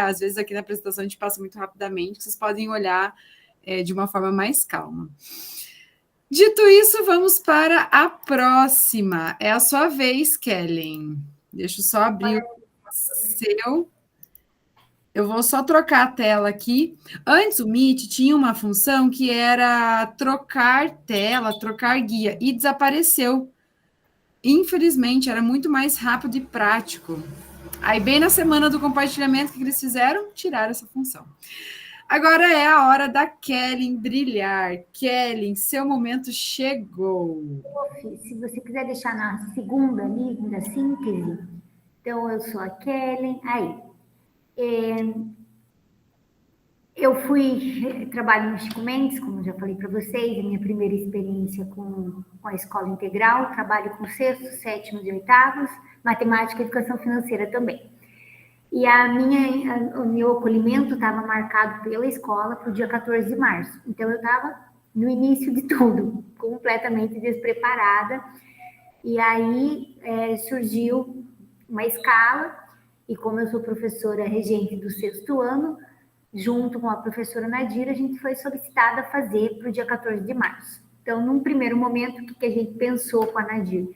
Às vezes aqui na apresentação a gente passa muito rapidamente, vocês podem olhar de uma forma mais calma. Dito isso, vamos para a próxima. É a sua vez, Kellen. Deixa eu só abrir o seu. Eu vou só trocar a tela aqui. Antes, o Meet tinha uma função que era trocar tela, trocar guia, e desapareceu. Infelizmente, era muito mais rápido e prático. Aí, bem na semana do compartilhamento, o que eles fizeram? Tiraram essa função. Agora é a hora da Kellen brilhar. Kellen, seu momento chegou. Se você quiser deixar na segunda ali, da síntese, então eu sou a Kellen. Aí. Eu trabalho no Chico Mendes, como já falei para vocês, a minha primeira experiência com a escola integral, trabalho com sextos, sétimos e oitavos, matemática e educação financeira também. E o meu acolhimento estava marcado pela escola para o dia 14 de março. Então, eu estava no início de tudo, completamente despreparada. E aí surgiu uma escala, e como eu sou professora regente do sexto ano, junto com a professora Nadira, a gente foi solicitada a fazer para o dia 14 de março. Então, num primeiro momento, o que a gente pensou com a Nadira?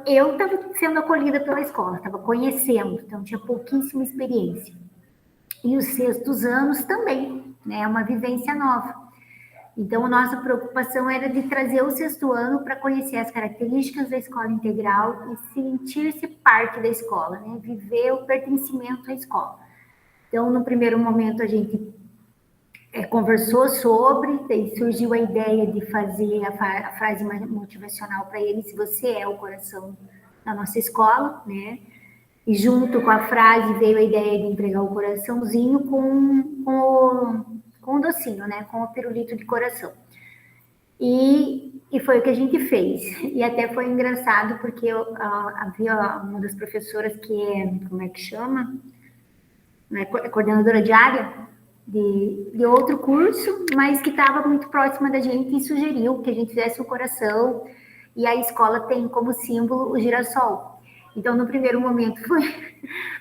Eu estava sendo acolhida pela escola, estava conhecendo, então tinha pouquíssima experiência. E os sextos anos também, né? É uma vivência nova. Então, a nossa preocupação era de trazer o sexto ano para conhecer as características da escola integral e sentir-se parte da escola, né? Viver o pertencimento à escola. Então, no primeiro momento, a gente conversou sobre, daí surgiu a ideia de fazer a frase motivacional para ele, se você é o coração da nossa escola, né? E junto com a frase veio a ideia de entregar o coraçãozinho com o docinho, né? Com o pirulito de coração. E foi o que a gente fez. E até foi engraçado, porque havia uma das professoras que como é que chama? Coordenadora de área de outro curso, mas que estava muito próxima da gente e sugeriu que a gente fizesse o coração, e a escola tem como símbolo o girassol. Então, no primeiro momento,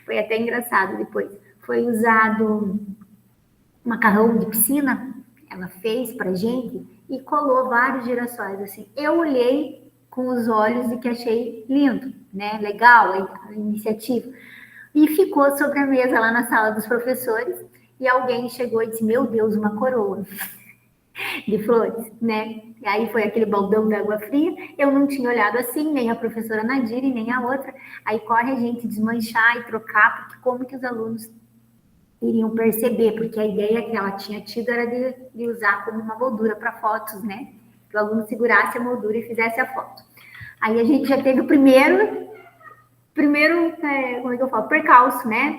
foi até engraçado depois, foi usado macarrão de piscina, ela fez para a gente e colou vários girassóis, assim. Eu olhei com os olhos e que achei lindo, né? Legal a iniciativa. E ficou sobre a mesa lá na sala dos professores, e alguém chegou e disse, meu Deus, uma coroa de flores, né? E aí foi aquele baldão de água fria, eu não tinha olhado assim, nem a professora Nadira e nem a outra, aí corre a gente desmanchar e trocar, porque como que os alunos iriam perceber, porque a ideia que ela tinha tido era de usar como uma moldura para fotos, né? Que o aluno segurasse a moldura e fizesse a foto. Aí a gente já teve o primeiro, como é que eu falo? Percalço, né?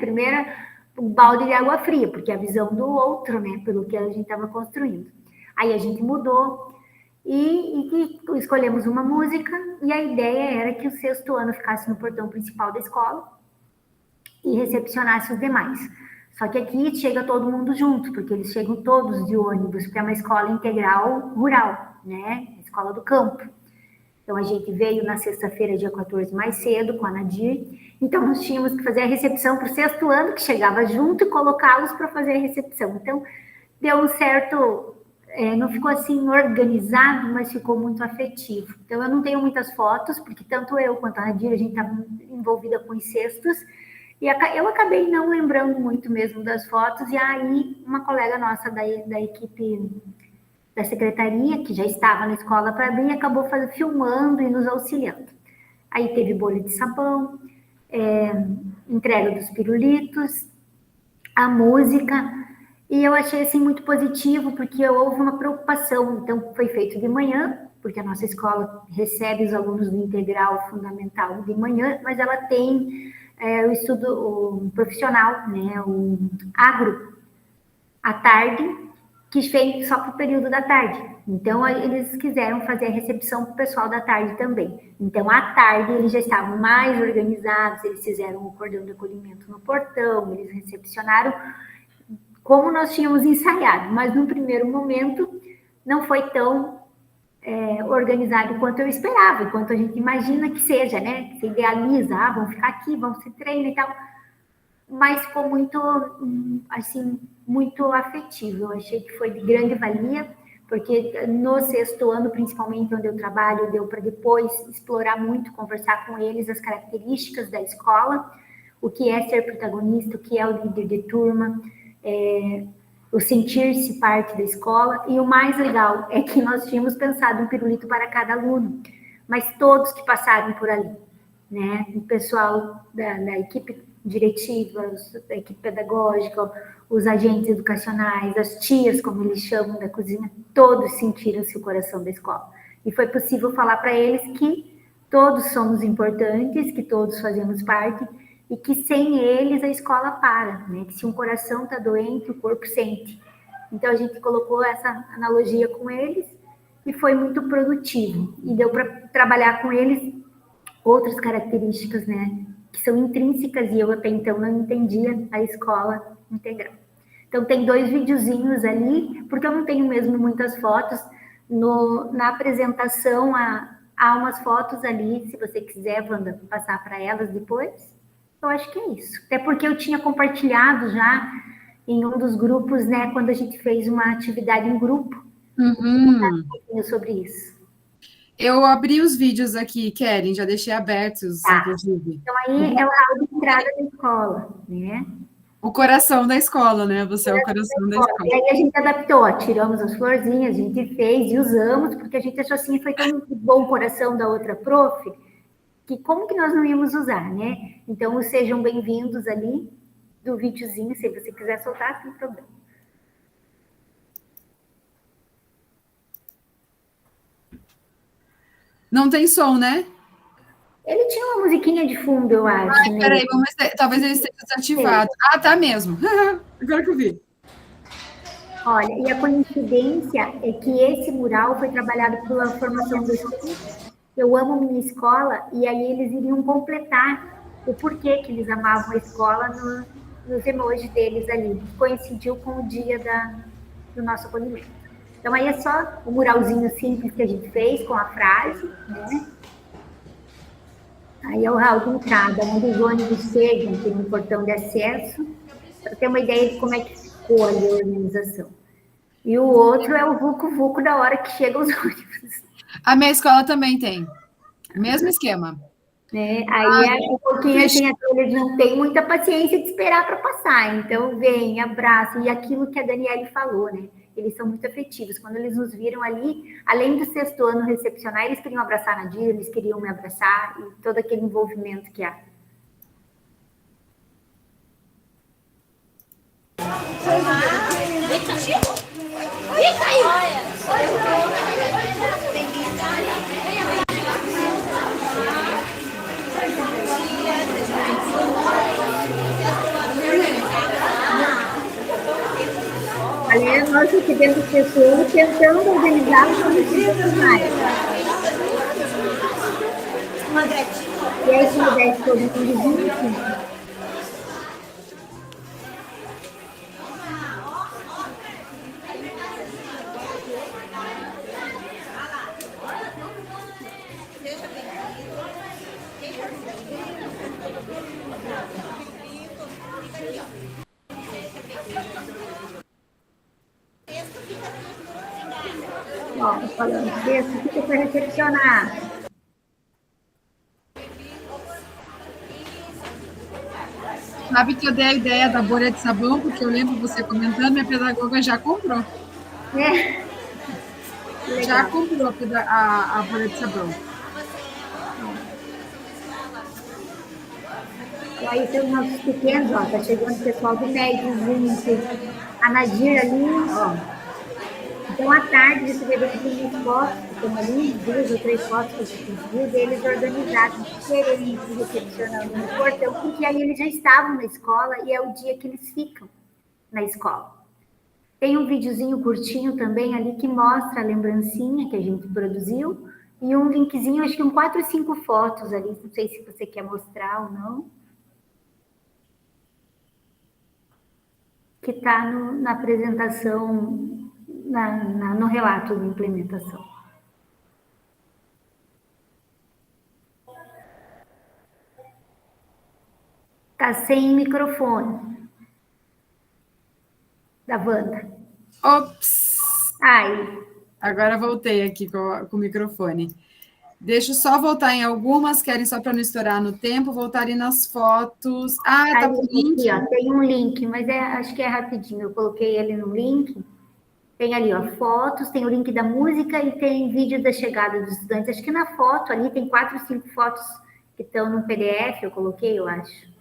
Um balde de água fria, porque a visão do outro, né? Pelo que a gente estava construindo. Aí a gente mudou e escolhemos uma música, e a ideia era que o sexto ano ficasse no portão principal da escola e recepcionasse os demais. Só que aqui chega todo mundo junto, porque eles chegam todos de ônibus, porque é uma escola integral rural, né? Escola do campo. Então, a gente veio na sexta-feira, dia 14, mais cedo, com a Nadir. Então, nós tínhamos que fazer a recepção para o 6º ano, que chegava junto, e colocá-los para fazer a recepção. Então, deu um certo... não ficou assim organizado, mas ficou muito afetivo. Então, eu não tenho muitas fotos, porque tanto eu quanto a Nadir, a gente estava envolvida com os cestos, e eu acabei não lembrando muito mesmo das fotos, e aí uma colega nossa da equipe da secretaria, que já estava na escola para abrir, acabou filmando e nos auxiliando. Aí teve bolha de sabão, entrega dos pirulitos, a música, e eu achei assim muito positivo, porque houve uma preocupação. Então, foi feito de manhã, porque a nossa escola recebe os alunos do integral fundamental de manhã, mas ela tem o estudo profissional, né, o agro, à tarde, que vem só para o período da tarde. Então, eles quiseram fazer a recepção para o pessoal da tarde também. Então, à tarde, eles já estavam mais organizados, eles fizeram o cordão de acolhimento no portão, eles recepcionaram como nós tínhamos ensaiado, mas no primeiro momento não foi tão organizado quanto eu esperava, quanto a gente imagina que seja, né? Que se idealiza, vão ficar aqui, vão se treinar e tal. Mas ficou muito, assim, muito afetivo. Eu achei que foi de grande valia, porque no 6º ano, principalmente onde eu trabalho, deu para depois explorar muito, conversar com eles as características da escola, o que é ser protagonista, o que é o líder de turma, o sentir-se parte da escola. E o mais legal é que nós tínhamos pensado um pirulito para cada aluno, mas todos que passaram por ali, né? O pessoal da equipe diretiva, da equipe pedagógica, os agentes educacionais, as tias, como eles chamam, da cozinha, todos sentiram-se o coração da escola. E foi possível falar para eles que todos somos importantes, que todos fazemos parte, e que sem eles a escola para, né? Que se um coração está doente, o corpo sente. Então, a gente colocou essa analogia com eles e foi muito produtivo. E deu para trabalhar com eles outras características, né? Que são intrínsecas, e eu até então não entendia a escola integral. Então, tem 2 videozinhos ali, porque eu não tenho mesmo muitas fotos. Na apresentação, há umas fotos ali, se você quiser, Wanda, passar para elas depois. Eu acho que é isso. Até porque eu tinha compartilhado já em um dos grupos, né, quando a gente fez uma atividade em grupo, sobre isso. Eu abri os vídeos aqui, Keren, já deixei abertos, inclusive. Então, aí é o hall de entrada da escola, né? O coração da escola, né? Você é o coração da escola. E aí a gente adaptou, tiramos as florzinhas, a gente fez e usamos, porque a gente achou assim, foi tão bom o coração da outra prof, que como que nós não íamos usar, né? Então, sejam bem-vindos ali do videozinho, se você quiser soltar, sem problema. Não tem som, né? Ele tinha uma musiquinha de fundo, eu acho. Ai, peraí, vamos ver, talvez ele esteja desativado. Ah, tá mesmo. Agora que eu vi. Olha, e a coincidência é que esse mural foi trabalhado pela formação do estudo. Eu amo minha escola, e aí eles iriam completar o porquê que eles amavam a escola nos emojis deles ali. Coincidiu com o dia do nosso acolhimento. Então, aí é só o muralzinho simples que a gente fez com a frase, né? Aí é o hall de entrada, onde os ônibus chegam, tem um portão de acesso, para ter uma ideia de como é que ficou ali a organização. E o outro é o vucu-vucu da hora que chegam os ônibus. A minha escola também tem. Mesmo esquema. Né? Aí um pouquinho assim, eles não têm muita paciência de esperar para passar. Então, vem, abraça. E aquilo que a Daniele falou, né? Eles são muito afetivos. Quando eles nos viram ali, além do 6º ano recepcionar, eles queriam abraçar a Nadir, eles queriam me abraçar, e todo aquele envolvimento que há. Ali nós recebemos pessoas tentando organizar os profissionais. E aí, se me desse todo mundo junto. Ó, tô falando texto, o que foi recepcionar? Sabe que eu dei a ideia da bolha de sabão, porque eu lembro você comentando, minha pedagoga já comprou. Já comprou a bolha de sabão. E aí tem os nossos pequenos, ó, tá chegando o pessoal do médiozinho, a Nadir ali, ó. Então, à tarde, você vai ver que tem umas fotos, que tem ali 2 ou 3 fotos que a gente viu deles organizados, diferentes, recepcionando no portão, porque aí eles já estavam na escola e é o dia que eles ficam na escola. Tem um videozinho curtinho também ali que mostra a lembrancinha que a gente produziu e um linkzinho, acho que 4 ou 5 fotos ali, não sei se você quer mostrar ou não, que está na apresentação, no relato de implementação. Está sem microfone. Da Wanda. Ops! Ai. Agora voltei aqui com o microfone. Deixa eu só voltar em algumas, querem só para não estourar no tempo, voltarem nas fotos. Ah, tá com link. Aqui, ó, tem um link, mas acho que é rapidinho. Eu coloquei ele no link. Tem ali, ó, fotos, tem o link da música e tem vídeo da chegada dos estudantes. Acho que na foto ali tem 4 ou 5 fotos que estão no PDF, eu coloquei, eu acho.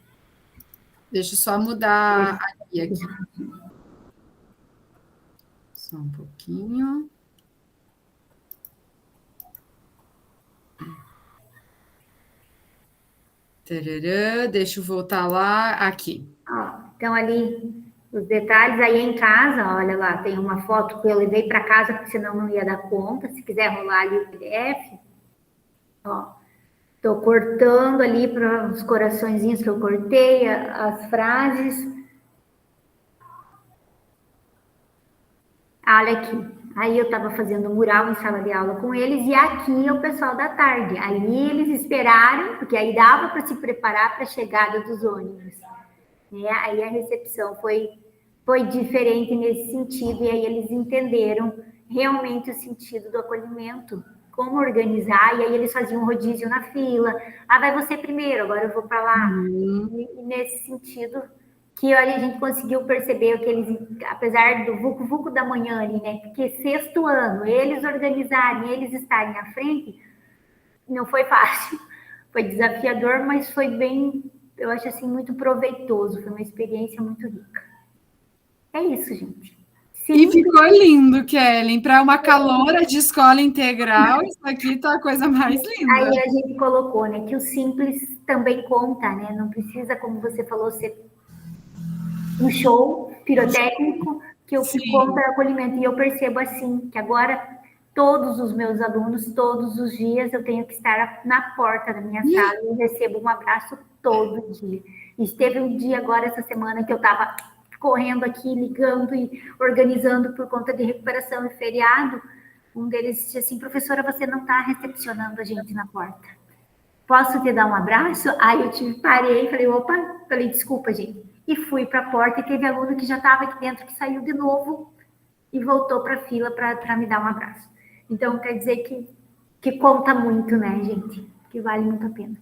Deixa eu só mudar aqui. Só um pouquinho. Tarará, deixa eu voltar lá. Aqui. Ó, então, ali, os detalhes aí em casa, olha lá, tem uma foto que eu levei para casa, porque senão não ia dar conta. Se quiser rolar ali o PDF, ó, tô cortando ali para os coraçõezinhos que eu cortei, as frases. Olha aqui. Aí eu estava fazendo mural em sala de aula com eles e aqui é o pessoal da tarde. Aí eles esperaram, porque aí dava para se preparar para a chegada dos ônibus. Né? Aí a recepção foi diferente nesse sentido e aí eles entenderam realmente o sentido do acolhimento, como organizar, e aí eles faziam um rodízio na fila. Ah, vai você primeiro, agora eu vou para lá. E nesse sentido que olha, a gente conseguiu perceber que eles, apesar do vucu-vucu da manhã ali, né? Porque sexto ano, eles organizarem, eles estarem à frente, não foi fácil. Foi desafiador, mas foi bem, eu acho assim, muito proveitoso. Foi uma experiência muito rica. É isso, gente. Sim. E ficou lindo, Kellen. Para uma caloura de escola integral, isso aqui tá a coisa mais linda. Aí a gente colocou, né, que o simples também conta, né? Não precisa, como você falou, ser um show pirotécnico, que o que conta é acolhimento. E eu percebo assim, que agora todos os meus alunos, todos os dias, eu tenho que estar na porta da minha sala e eu recebo um abraço todo dia. E teve um dia agora, essa semana, que eu estava correndo aqui, ligando e organizando por conta de recuperação e feriado. Um deles disse assim, professora, você não está recepcionando a gente na porta. Posso te dar um abraço? Aí eu parei, falei, opa, falei, desculpa, gente. E fui para a porta e teve aluno que já estava aqui dentro, que saiu de novo e voltou para a fila para me dar um abraço. Então, quer dizer que conta muito, né, gente? Que vale muito a pena.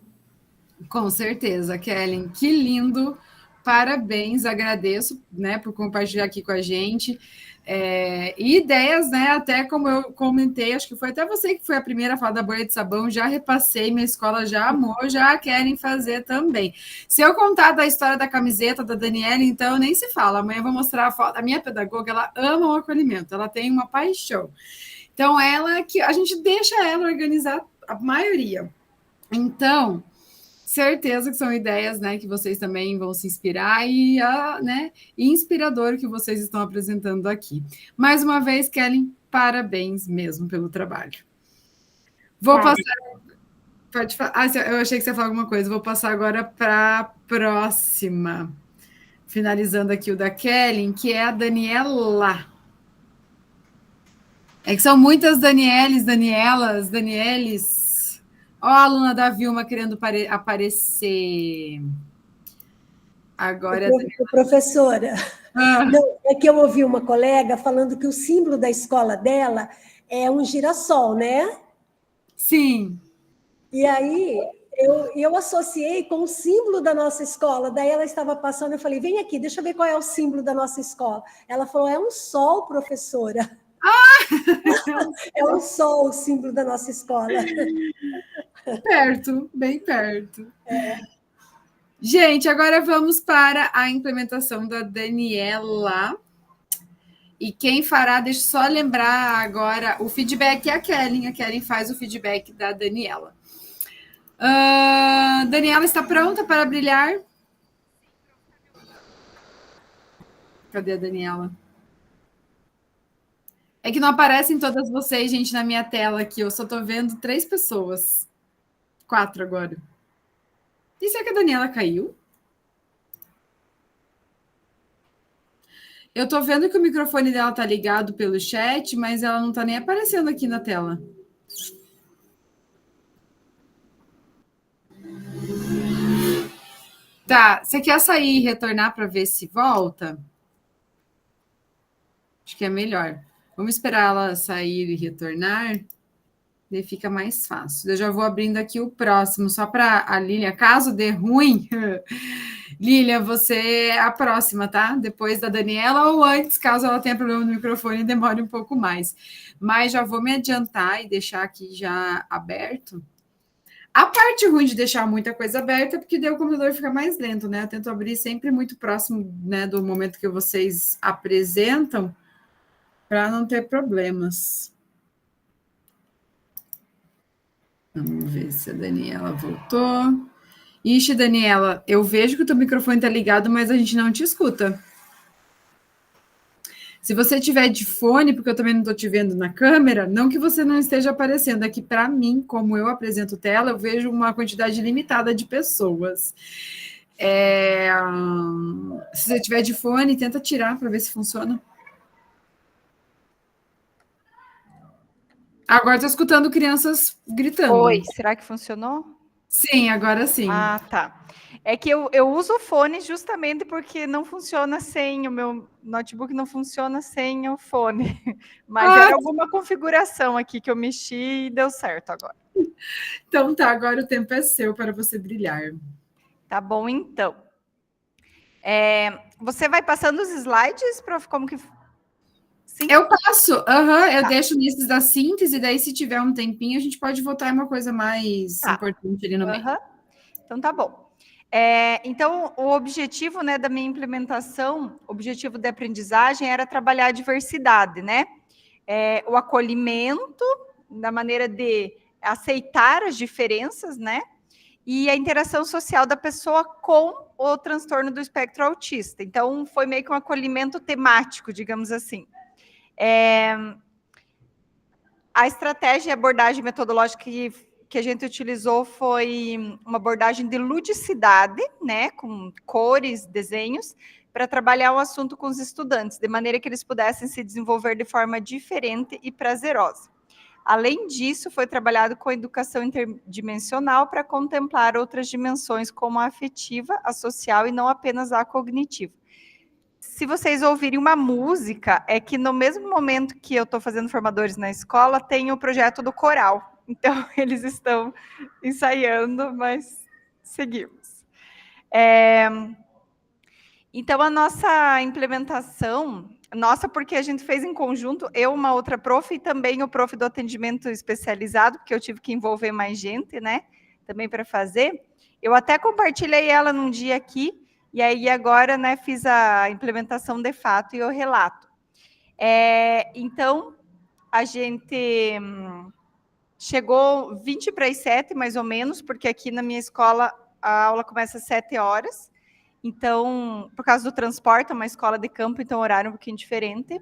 Com certeza, Kellen. Que lindo. Parabéns, agradeço, né, por compartilhar aqui com a gente. E ideias, né? Até como eu comentei, acho que foi até você que foi a primeira a falar da bolha de sabão, já repassei, minha escola já amou, já querem fazer também. Se eu contar da história da camiseta da Daniela, então nem se fala. Amanhã eu vou mostrar a foto. A minha pedagoga, ela ama o acolhimento, ela tem uma paixão. Então, ela que a gente deixa ela organizar a maioria. Então, certeza que são ideias, né, que vocês também vão se inspirar e, né, inspirador que vocês estão apresentando aqui. Mais uma vez, Kellen, parabéns mesmo pelo trabalho. Vou passar... Pode falar. Eu achei que você ia falar alguma coisa. Vou passar agora para a próxima. Finalizando aqui o da Kellen, que é a Daniela. É que são muitas Danieles, Danieles. Ó, a aluna da Vilma querendo aparecer. Agora. Professora, não, é que eu ouvi uma colega falando que o símbolo da escola dela é um girassol, né? Sim. E aí eu associei com o símbolo da nossa escola. Daí ela estava passando, eu falei, vem aqui, deixa eu ver qual é o símbolo da nossa escola. Ela falou, é um sol, professora. É um sol o símbolo da nossa escola. Perto, bem perto. Gente, agora vamos para a implementação da Daniela. E quem fará, deixa eu só lembrar agora, o feedback é a Kellen. A Kellen faz o feedback da Daniela. Daniela está pronta para brilhar? Cadê a Daniela? É que não aparecem todas vocês, gente, na minha tela aqui. Eu só estou vendo 3 pessoas. 4 agora. E será que a Daniela caiu? Eu estou vendo que o microfone dela está ligado pelo chat, mas ela não está nem aparecendo aqui na tela. Tá, você quer sair e retornar para ver se volta? Acho que é melhor. Vamos esperar ela sair e retornar. Daí fica mais fácil. Eu já vou abrindo aqui o próximo, só para a Lília, caso dê ruim. Lília, você é a próxima, tá? Depois da Daniela ou antes, caso ela tenha problema no microfone e demore um pouco mais. Mas já vou me adiantar e deixar aqui já aberto. A parte ruim de deixar muita coisa aberta é porque daí o computador fica mais lento, né? Eu tento abrir sempre muito próximo, né, do momento que vocês apresentam, para não ter problemas. Vamos ver se a Daniela voltou. Ixi, Daniela, eu vejo que o teu microfone está ligado, mas a gente não te escuta. Se você tiver de fone, porque eu também não estou te vendo na câmera, não que você não esteja aparecendo. Aqui, para mim, como eu apresento tela, eu vejo uma quantidade limitada de pessoas. Se você tiver de fone, tenta tirar para ver se funciona. Agora estou escutando crianças gritando. Oi, será que funcionou? Sim, agora sim. Ah, tá. É que eu uso o fone justamente porque não funciona sem, o meu notebook não funciona sem o fone. Mas era alguma configuração aqui que eu mexi e deu certo agora. Então tá, agora o tempo é seu para você brilhar. Tá bom, então. Você vai passando os slides para como que... Sim? Eu passo, eu deixo nesses da síntese, daí se tiver um tempinho, a gente pode voltar em uma coisa mais importante ali no meio. Então tá bom. Então, o objetivo, né, da minha implementação, o objetivo da aprendizagem era trabalhar a diversidade, né? O acolhimento, da maneira de aceitar as diferenças, né? E a interação social da pessoa com o transtorno do espectro autista. Então, foi meio que um acolhimento temático, digamos assim. A estratégia e abordagem metodológica que a gente utilizou foi uma abordagem de ludicidade, né, com cores, desenhos, para trabalhar o assunto com os estudantes, de maneira que eles pudessem se desenvolver de forma diferente e prazerosa. Além disso, foi trabalhado com a educação interdimensional para contemplar outras dimensões, como a afetiva, a social e não apenas a cognitiva. Se vocês ouvirem uma música, é que no mesmo momento que eu estou fazendo formadores na escola, tem o projeto do coral. Então, eles estão ensaiando, mas seguimos. Então, a nossa implementação, porque a gente fez em conjunto, eu, uma outra prof, e também o prof do atendimento especializado, porque eu tive que envolver mais gente, né, também para fazer. Eu até compartilhei ela num dia aqui, e aí agora, né, fiz a implementação de fato e o relato. Então, a gente chegou 20 para as 7, mais ou menos, porque aqui na minha escola a aula começa às 7 horas. Então, por causa do transporte, é uma escola de campo, então o horário é um pouquinho diferente.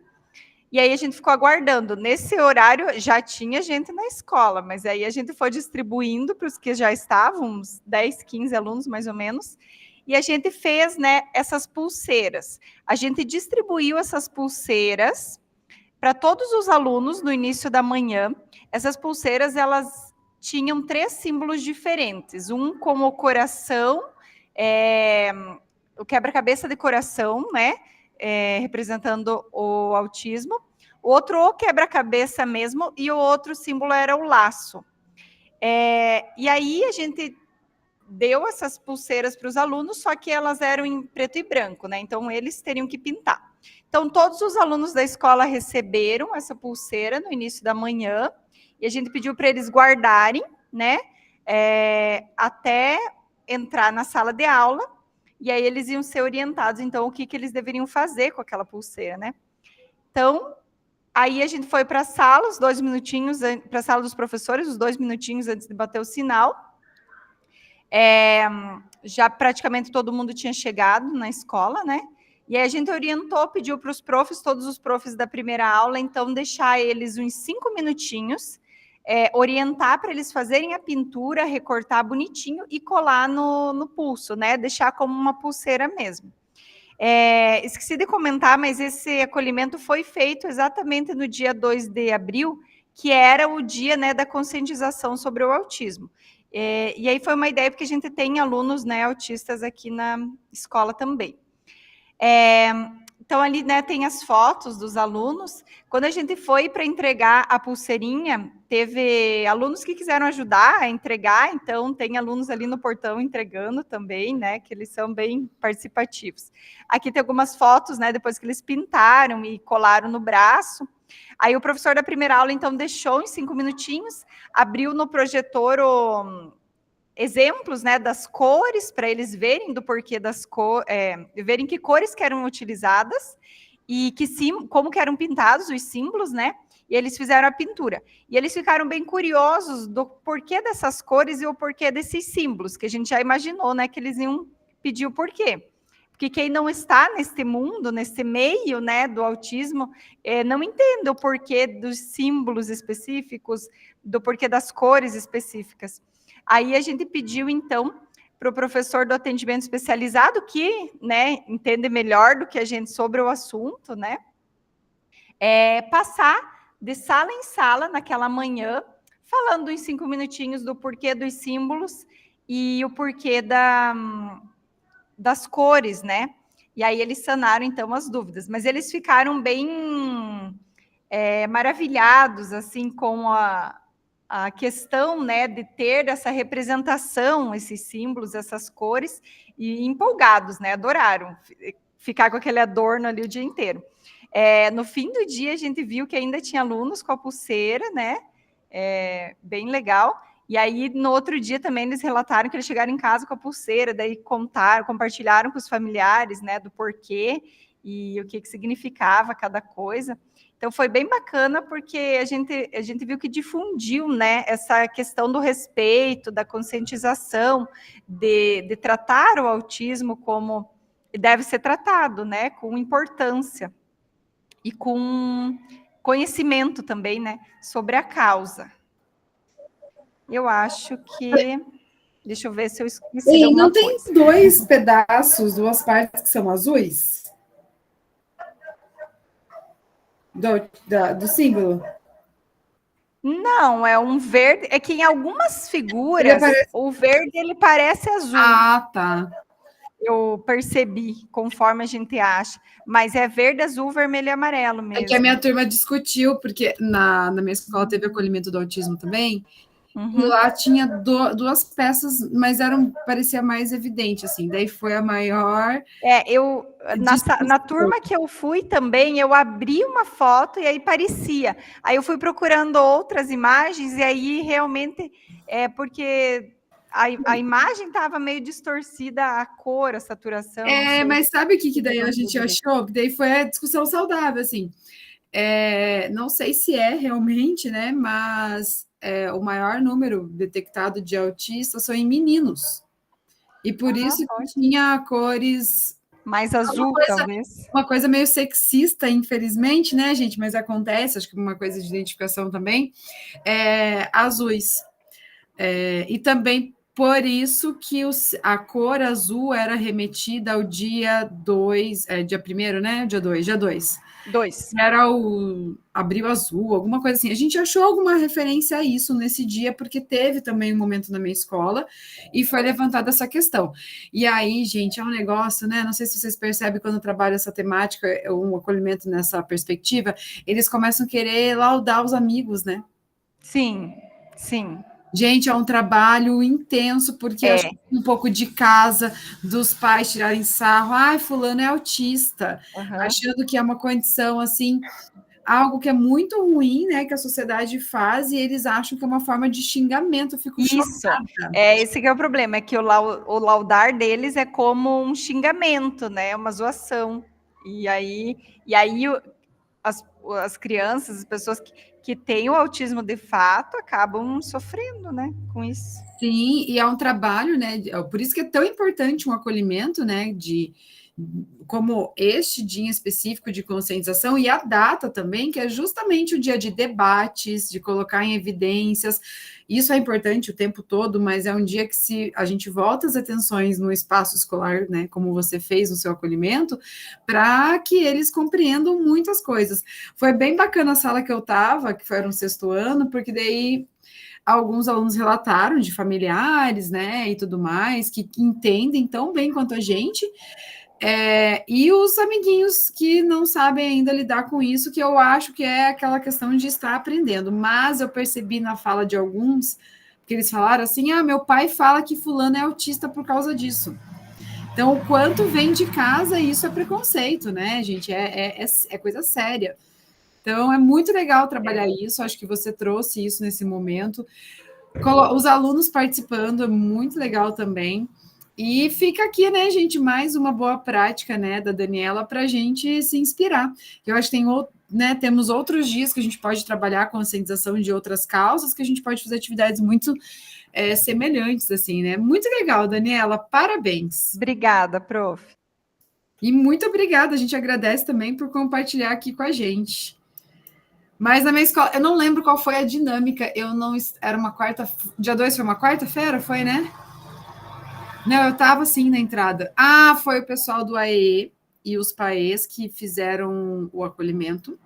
E aí a gente ficou aguardando. Nesse horário já tinha gente na escola, mas aí a gente foi distribuindo para os que já estavam, uns 10, 15 alunos mais ou menos, e a gente fez, né, essas pulseiras. A gente distribuiu essas pulseiras para todos os alunos no início da manhã. Essas pulseiras, elas tinham 3 símbolos diferentes. Um como o coração, o quebra-cabeça de coração, né, representando o autismo. O outro o quebra-cabeça mesmo, e o outro símbolo era o laço. E aí a gente deu essas pulseiras para os alunos, só que elas eram em preto e branco, né? Então, eles teriam que pintar. Então, todos os alunos da escola receberam essa pulseira no início da manhã, e a gente pediu para eles guardarem, né? Até entrar na sala de aula, e aí eles iam ser orientados, então, o que eles deveriam fazer com aquela pulseira, né? Então, aí a gente foi para a sala, os 2 minutinhos, para a sala dos professores, os 2 minutinhos antes de bater o sinal. Já praticamente todo mundo tinha chegado na escola, né? E aí a gente orientou, pediu para os profs, todos os profs da primeira aula, então deixar eles uns 5 minutinhos, orientar para eles fazerem a pintura, recortar bonitinho e colar no pulso, né? Deixar como uma pulseira mesmo. Esqueci de comentar, mas esse acolhimento foi feito exatamente no dia 2 de abril, que era o dia, né, da conscientização sobre o autismo. E aí foi uma ideia, porque a gente tem alunos, né, autistas aqui na escola também. Então, ali, né, tem as fotos dos alunos. Quando a gente foi para entregar a pulseirinha, teve alunos que quiseram ajudar a entregar, então tem alunos ali no portão entregando também, né, que eles são bem participativos. Aqui tem algumas fotos, né, depois que eles pintaram e colaram no braço. Aí o professor da primeira aula, então, deixou em 5 minutinhos, abriu no projetor exemplos, né, das cores, para eles verem do porquê das cores, verem que cores que eram utilizadas e como que eram pintados os símbolos, né? E eles fizeram a pintura. E eles ficaram bem curiosos do porquê dessas cores e o porquê desses símbolos, que a gente já imaginou, né, que eles iam pedir o porquê. Porque quem não está nesse mundo, nesse meio, né, do autismo, não entende o porquê dos símbolos específicos, do porquê das cores específicas. Aí a gente pediu, então, para o professor do atendimento especializado, que, né, entende melhor do que a gente sobre o assunto, né, passar de sala em sala naquela manhã, falando em 5 minutinhos do porquê dos símbolos e o porquê das cores, né? E aí eles sanaram, então, as dúvidas. Mas eles ficaram bem maravilhados, assim, com a questão, né, de ter essa representação, esses símbolos, essas cores, e empolgados, né? Adoraram ficar com aquele adorno ali o dia inteiro. No fim do dia, a gente viu que ainda tinha alunos com a pulseira, né? Bem legal. E aí, no outro dia também, eles relataram que eles chegaram em casa com a pulseira, daí compartilharam com os familiares, né, do porquê e o que significava cada coisa. Então, foi bem bacana, porque a gente viu que difundiu, né, essa questão do respeito, da conscientização, de tratar o autismo como deve ser tratado, né, com importância e com conhecimento também, né, sobre a causa. Eu acho que... Deixa eu ver se eu esqueci de alguma coisa. Não tem 2 pedaços, 2 partes que são azuis? Do símbolo? Não, é um verde. É que em algumas figuras, o verde ele parece azul. Ah, tá. Eu percebi, conforme a gente acha. Mas é verde, azul, vermelho e amarelo mesmo. É que a minha turma discutiu, porque na minha escola teve acolhimento do autismo também, e lá tinha 2 peças, mas parecia mais evidente, assim, daí foi a maior... Na turma que eu fui também, eu abri uma foto e aí parecia. Aí eu fui procurando outras imagens e aí realmente porque a imagem estava meio distorcida, a cor, a saturação. Mas sabe o que daí a gente achou? Que daí foi a discussão saudável, assim. Não sei se realmente, né, mas o maior número detectado de autistas são em meninos. E por isso que tinha cores... Mais azul, talvez. Uma coisa meio sexista, infelizmente, né, gente? Mas acontece, acho que uma coisa de identificação também. Azuis. E também por isso que a cor azul era remetida ao dia 2, dia 1º, né? Dia 2. 2. Era o abril azul, alguma coisa assim. A gente achou alguma referência a isso nesse dia, porque teve também um momento na minha escola e foi levantada essa questão. E aí, gente, é um negócio, né? Não sei se vocês percebem quando eu trabalho essa temática, um acolhimento nessa perspectiva, eles começam a querer laudar os amigos, né? Sim, sim. Gente, é um trabalho intenso, porque acho que um pouco de casa, dos pais tirarem sarro. Ai, fulano é autista, achando que é uma condição, assim, algo que é muito ruim, né, que a sociedade faz, e eles acham que é uma forma de xingamento. Eu fico chocada. Esse que é o problema, é que o laudar deles é como um xingamento, né, uma zoação. E aí as crianças, as pessoas que têm o autismo de fato, acabam sofrendo, né, com isso. Sim, e é um trabalho, né, por isso que é tão importante um acolhimento, né, como este dia específico de conscientização, e a data também, que é justamente o dia de debates, de colocar em evidências. Isso é importante o tempo todo, mas é um dia que, se a gente volta as atenções no espaço escolar, né, como você fez no seu acolhimento, para que eles compreendam muitas coisas. Foi bem bacana a sala que eu estava, que foi no 6º ano, porque daí alguns alunos relataram de familiares, né, e tudo mais, que entendem tão bem quanto a gente, e os amiguinhos que não sabem ainda lidar com isso, que eu acho que é aquela questão de estar aprendendo. Mas eu percebi na fala de alguns, que eles falaram assim, meu pai fala que fulano é autista por causa disso. Então, o quanto vem de casa, isso é preconceito, né, gente? É coisa séria. Então, é muito legal trabalhar isso, acho que você trouxe isso nesse momento. Os alunos participando, é muito legal também. E fica aqui, né, gente, mais uma boa prática, né, da Daniela, para a gente se inspirar. Eu acho que temos outros dias que a gente pode trabalhar a conscientização de outras causas, que a gente pode fazer atividades muito semelhantes, assim, né? Muito legal, Daniela, parabéns. Obrigada, prof. E muito obrigada, a gente agradece também por compartilhar aqui com a gente. Mas na minha escola, eu não lembro qual foi a dinâmica, era uma dia 2 foi uma quarta-feira, foi, né? Não, eu estava assim na entrada. Foi o pessoal do AEE e os PAEs que fizeram o acolhimento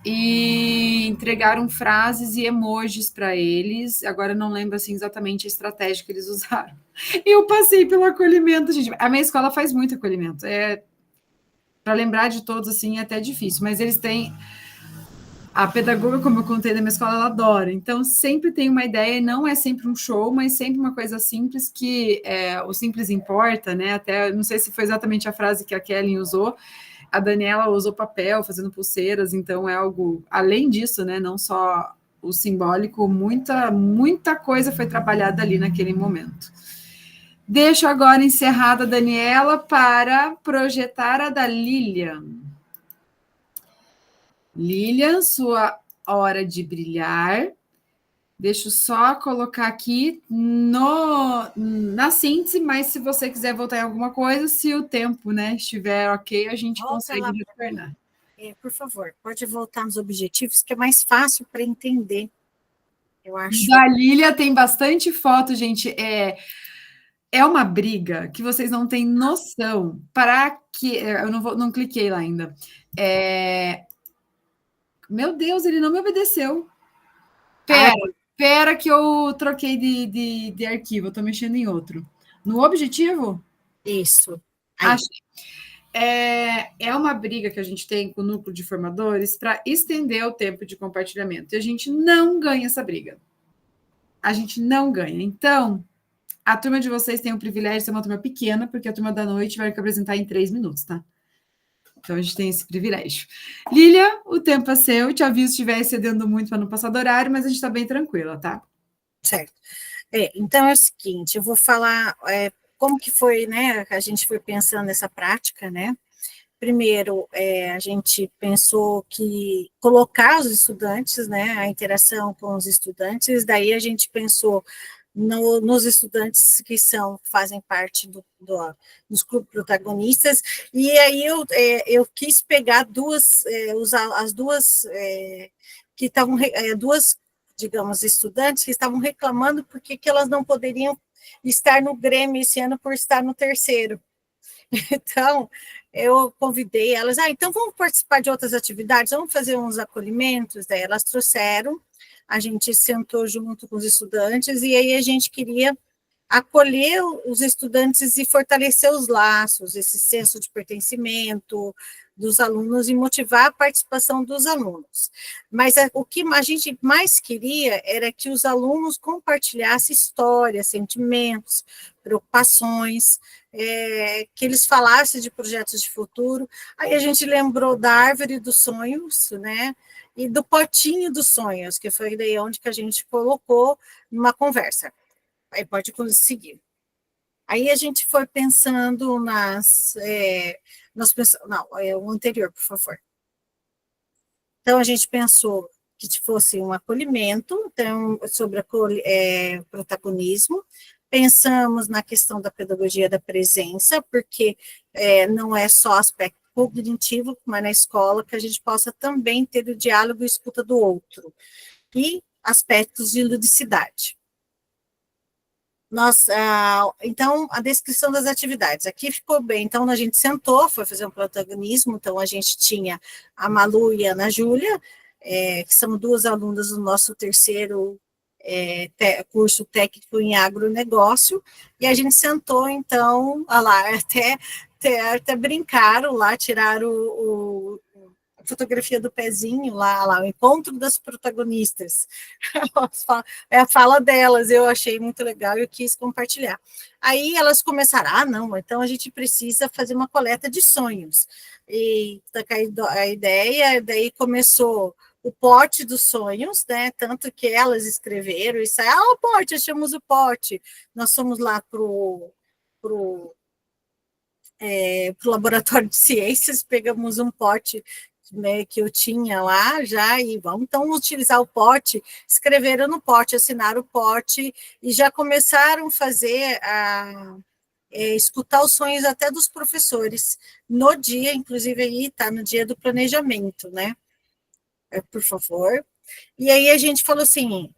e entregaram frases e emojis para eles. Agora eu não lembro assim, exatamente a estratégia que eles usaram. E eu passei pelo acolhimento, gente. A minha escola faz muito acolhimento. Para lembrar de todos, assim, é até difícil, mas eles têm... A pedagoga, como eu contei da minha escola, ela adora. Então, sempre tem uma ideia, não é sempre um show, mas sempre uma coisa simples, que o simples importa, né? Até, não sei se foi exatamente a frase que a Kelly usou, a Daniela usou papel, fazendo pulseiras, então é algo, além disso, né? Não só o simbólico, muita coisa foi trabalhada ali naquele momento. Deixo agora encerrada a Daniela para projetar a da Lilian. Lilian, sua hora de brilhar. Deixa eu só colocar aqui na síntese, mas se você quiser voltar em alguma coisa, se o tempo, né, estiver ok, a gente consegue retornar. Por favor, pode voltar nos objetivos, que é mais fácil para entender, eu acho. Da Lilian tem bastante foto, gente. É uma briga que vocês não têm noção. Para que... Eu não cliquei lá ainda. Meu Deus, ele não me obedeceu. Pera que eu troquei de arquivo, eu estou mexendo em outro. No objetivo? Isso. Achei. É uma briga que a gente tem com o núcleo de formadores para estender o tempo de compartilhamento. E a gente não ganha essa briga. A gente não ganha. Então, a turma de vocês tem o privilégio de ser uma turma pequena, porque a turma da noite vai apresentar em 3 minutos, tá? Então, a gente tem esse privilégio. Lília, o tempo é seu. Te aviso se estiver excedendo muito para não passar do horário, mas a gente está bem tranquila, tá? Certo. Então, é o seguinte, eu vou falar como que foi, né? A gente foi pensando nessa prática, né? Primeiro, a gente pensou que colocar os estudantes, né? A interação com os estudantes, daí a gente pensou nos estudantes que fazem parte dos clubes protagonistas, e aí eu quis pegar as duas que estavam, duas, digamos, estudantes que estavam reclamando porque que elas não poderiam estar no Grêmio esse ano por estar no terceiro. Então, eu convidei elas, então vamos participar de outras atividades, vamos fazer uns acolhimentos, daí elas trouxeram, a gente sentou junto com os estudantes, e aí a gente queria acolher os estudantes e fortalecer os laços, esse senso de pertencimento dos alunos e motivar a participação dos alunos. Mas o que a gente mais queria era que os alunos compartilhassem histórias, sentimentos, preocupações, que eles falassem de projetos de futuro. Aí a gente lembrou da árvore dos sonhos, né? E do potinho dos sonhos, que foi daí onde que a gente colocou numa conversa. Aí pode conseguir. Aí a gente foi pensando nós pensamos, não, o anterior, por favor. Então, a gente pensou que fosse um acolhimento, então, sobre protagonismo. Pensamos na questão da pedagogia da presença, porque não é só aspecto cognitivo, mas na escola, que a gente possa também ter o diálogo e escuta do outro. E aspectos de ludicidade. Então, a descrição das atividades, aqui ficou bem, então a gente sentou, foi fazer um protagonismo, então a gente tinha a Malu e a Ana Júlia, que são duas alunas do nosso terceiro curso técnico em agronegócio, e a gente sentou, então, até brincaram lá, tiraram a fotografia do pezinho lá, o encontro das protagonistas, é a fala delas, eu achei muito legal e eu quis compartilhar. Aí elas começaram, não, então a gente precisa fazer uma coleta de sonhos, e a ideia, daí começou o pote dos sonhos, né, tanto que elas escreveram, e saiu, o pote, achamos o pote, nós fomos lá pro laboratório de ciências, pegamos um pote, né, que eu tinha lá já, e vamos então utilizar o pote, escreveram no pote, assinaram o pote, e já começaram a fazer, escutar os sonhos até dos professores, no dia, inclusive aí está no dia do planejamento, né, por favor. E aí a gente falou assim,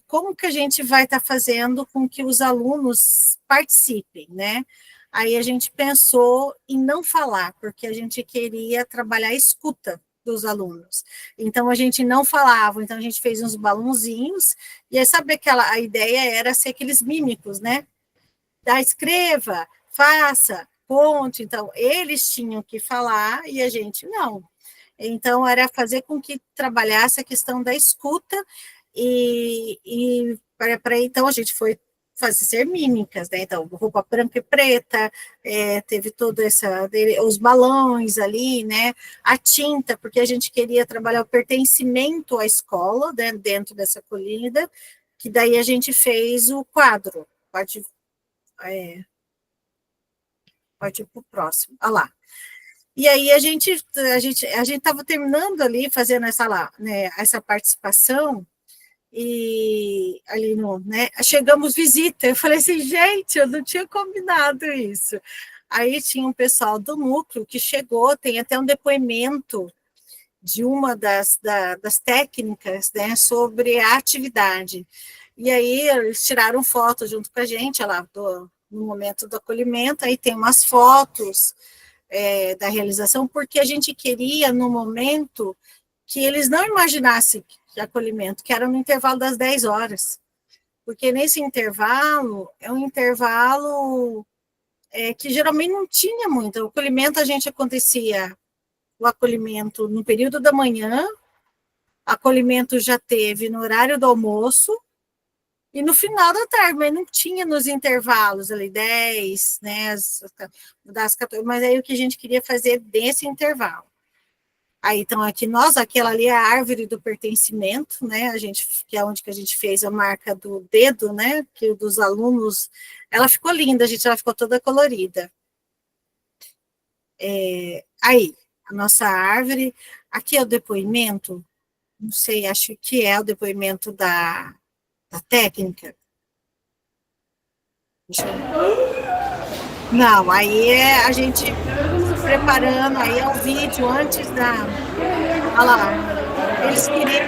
como que a gente vai estar fazendo com que os alunos participem, né? Aí a gente pensou em não falar, porque a gente queria trabalhar a escuta dos alunos. Então, a gente não falava, então a gente fez uns balãozinhos, e aí sabe a ideia era ser aqueles mímicos, né? Escreva, faça, conte, então eles tinham que falar e a gente não. Então, era fazer com que trabalhasse a questão da escuta, e então a gente foi fazer mímicas, né? Então, roupa branca e preta, teve toda os balões ali, né? A tinta, porque a gente queria trabalhar o pertencimento à escola, né? Dentro dessa acolhida, que daí a gente fez o quadro. Pode ir para o próximo. Olha lá. E aí a gente estava terminando ali, fazendo essa participação, e ali né, chegamos visita, eu falei assim, gente, eu não tinha combinado isso. Aí tinha um pessoal do núcleo que chegou, tem até um depoimento de uma das técnicas, né, sobre a atividade. E aí eles tiraram foto junto com a gente, lá, no momento do acolhimento, aí tem umas fotos da realização, porque a gente queria, no momento, que eles não imaginassem de acolhimento, que era no intervalo das 10 horas, porque nesse intervalo, é um intervalo que geralmente não tinha muito, o acolhimento acontecia no período da manhã, acolhimento já teve no horário do almoço, e no final da tarde, mas não tinha nos intervalos, ali 10, né, das 14, mas aí o que a gente queria fazer desse intervalo. Aí, então, aquela ali é a árvore do pertencimento, né, que é onde que a gente fez a marca do dedo, né, que dos alunos, ela ficou linda, ela ficou toda colorida. Aí, a nossa árvore, aqui é o depoimento, não sei, acho que é o depoimento da técnica. Não, aí a gente se preparando, aí é o vídeo antes olha lá, eles queriam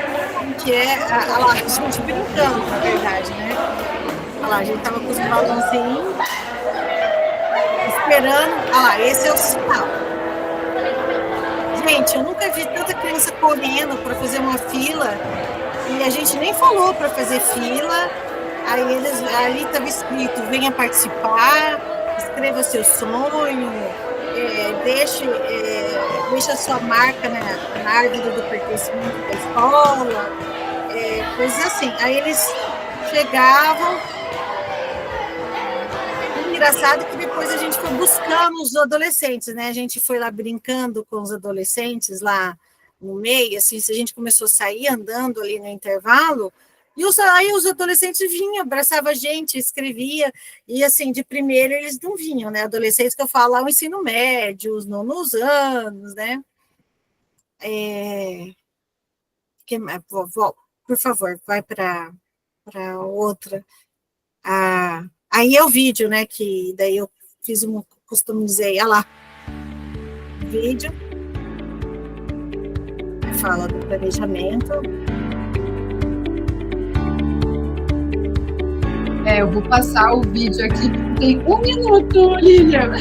olha lá, a gente brincando, na verdade, né? Olha lá, a gente estava com os balãozinhos, esperando. Olha lá, esse é o sinal. Gente, eu nunca vi tanta criança correndo para fazer uma fila, e a gente nem falou para fazer fila. Aí ali estava escrito: venha participar, escreva seu sonho, deixa a sua marca na árvore do pertencimento da escola, coisas assim. Aí eles chegavam. Engraçado que depois a gente foi buscando os adolescentes, né? A gente foi lá brincando com os adolescentes lá no meio, assim, se a gente começou a sair andando ali no intervalo, e aí os adolescentes vinham, abraçavam a gente, escrevia, e assim, de primeiro eles não vinham, né? Adolescentes que eu falo lá, o ensino médio, os nonos anos, né? Por favor, vai para outra. Aí é o vídeo, né? Que daí eu customizei. Olha lá. Vídeo. Fala do planejamento. Eu vou passar o vídeo aqui, tem 1 minuto, Lilian.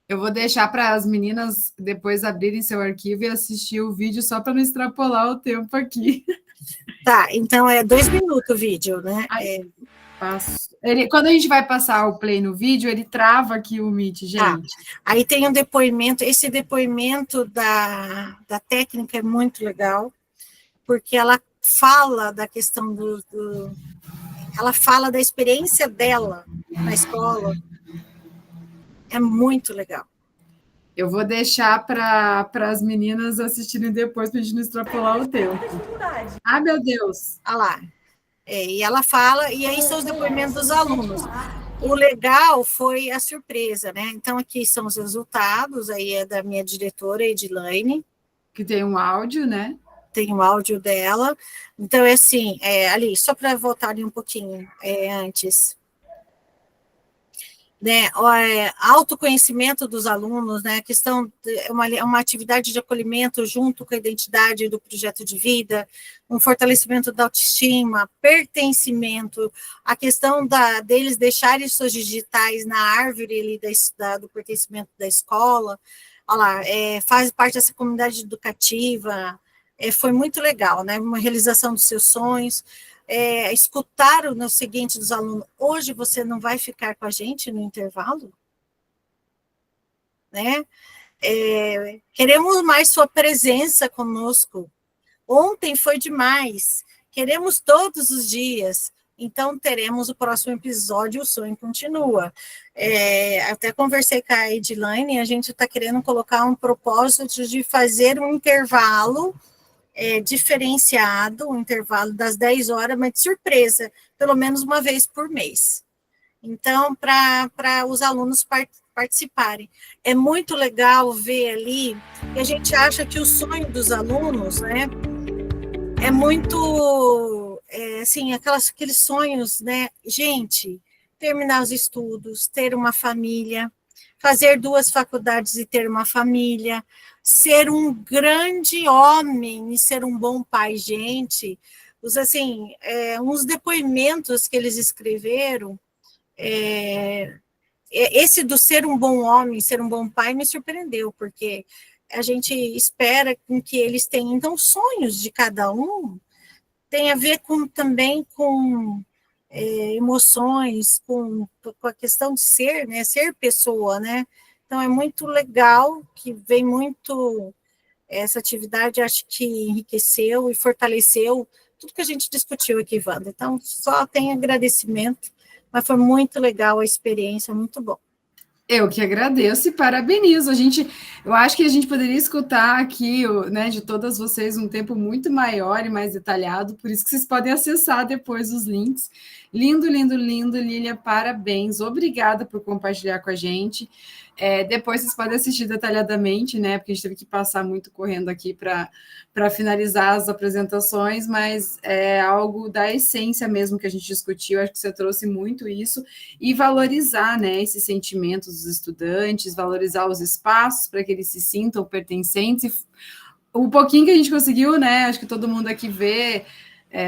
Eu vou deixar para as meninas depois abrirem seu arquivo e assistir o vídeo só para não extrapolar o tempo aqui. Tá, então é 2 minutos o vídeo, né? Quando a gente vai passar o play no vídeo, ele trava aqui o Meet, gente. Aí tem um depoimento, esse depoimento da técnica é muito legal, porque ela fala da questão ela fala da experiência dela na escola. É muito legal. Eu vou deixar para as meninas assistirem depois, para a gente não extrapolar o tempo. Ah, meu Deus! Olha lá. E ela fala, e aí são os depoimentos dos alunos. O legal foi a surpresa, né? Então, aqui são os resultados, aí é da minha diretora, Edilane. Que tem um áudio, né? Tem o áudio dela. Então, é assim, ali, só para voltar ali um pouquinho antes. Né, autoconhecimento dos alunos, né, a questão é uma atividade de acolhimento junto com a identidade do projeto de vida, um fortalecimento da autoestima, pertencimento, a questão deles deixarem suas digitais na árvore ali do pertencimento da escola, olha lá, faz parte dessa comunidade educativa, foi muito legal, né, uma realização dos seus sonhos. Escutar o seguinte dos alunos: hoje você não vai ficar com a gente no intervalo? Né? Queremos mais sua presença conosco. Ontem foi demais. Queremos todos os dias. Então, teremos o próximo episódio, o sonho continua. Até conversei com a Edilane, a gente está querendo colocar um propósito de fazer um intervalo diferenciado, um intervalo das 10 horas, mas de surpresa, pelo menos uma vez por mês. Então, para os alunos participarem. É muito legal ver ali, que a gente acha que o sonho dos alunos, né, é muito, assim, aqueles sonhos, né, gente, terminar os estudos, ter uma família, fazer 2 faculdades e ter uma família, ser um grande homem e ser um bom pai, gente. Assim, uns depoimentos que eles escreveram, esse do ser um bom homem, ser um bom pai, me surpreendeu, porque a gente espera que eles tenham, então, sonhos de cada um, tem a ver também com emoções, com a questão de ser, né, ser pessoa, né, então é muito legal, que vem muito, essa atividade acho que enriqueceu e fortaleceu tudo que a gente discutiu aqui, Wanda, então só tem agradecimento, mas foi muito legal a experiência, muito bom. Eu que agradeço e parabenizo. Eu acho que a gente poderia escutar aqui, né, de todas vocês um tempo muito maior e mais detalhado, por isso que vocês podem acessar depois os links. Lindo, lindo, lindo, Lília, parabéns. Obrigada por compartilhar com a gente. Depois vocês podem assistir detalhadamente, né, porque a gente teve que passar muito correndo aqui para finalizar as apresentações, mas é algo da essência mesmo que a gente discutiu, acho que você trouxe muito isso, e valorizar, né, esses sentimentos dos estudantes, valorizar os espaços para que eles se sintam pertencentes. O pouquinho que a gente conseguiu, né, acho que todo mundo aqui vê,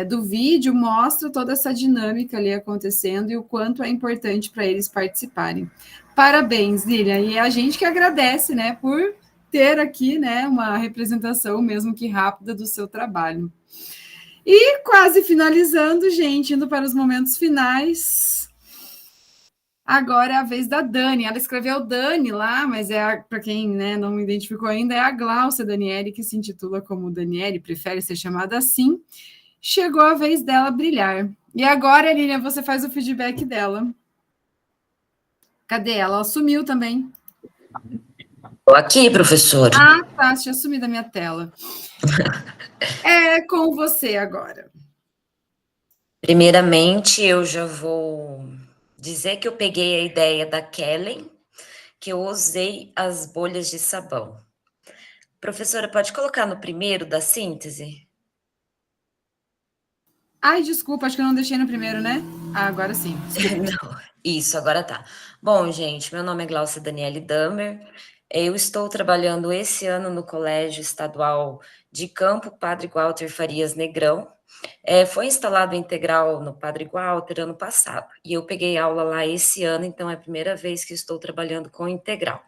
do vídeo mostra toda essa dinâmica ali acontecendo e o quanto é importante para eles participarem. Parabéns, Lília, e a gente que agradece, né, por ter aqui, né, uma representação, mesmo que rápida, do seu trabalho. E quase finalizando, gente, indo para os momentos finais. Agora é a vez da Dani. Ela escreveu Dani lá, mas para quem, né, não identificou ainda, é a Gláucia Daniele, que se intitula como Daniele, prefere ser chamada assim. Chegou a vez dela brilhar. E agora, Lília, você faz o feedback dela. Cadê ela? Ela sumiu também. Estou aqui, professora. Ah, tá, tinha sumido da minha tela. É com você agora. Primeiramente, eu já vou dizer que eu peguei a ideia da Kellen, que eu usei as bolhas de sabão. Professora, pode colocar no primeiro da síntese? Ai, desculpa, acho que eu não deixei no primeiro, né? Ah, agora sim. Não, isso, agora tá. Bom, gente, meu nome é Gláucia Daniele Damer. Eu estou trabalhando esse ano no Colégio Estadual de Campo Padre Walter Farias Negrão. Foi instalado integral no Padre Walter ano passado, e eu peguei aula lá esse ano, então é a primeira vez que estou trabalhando com integral.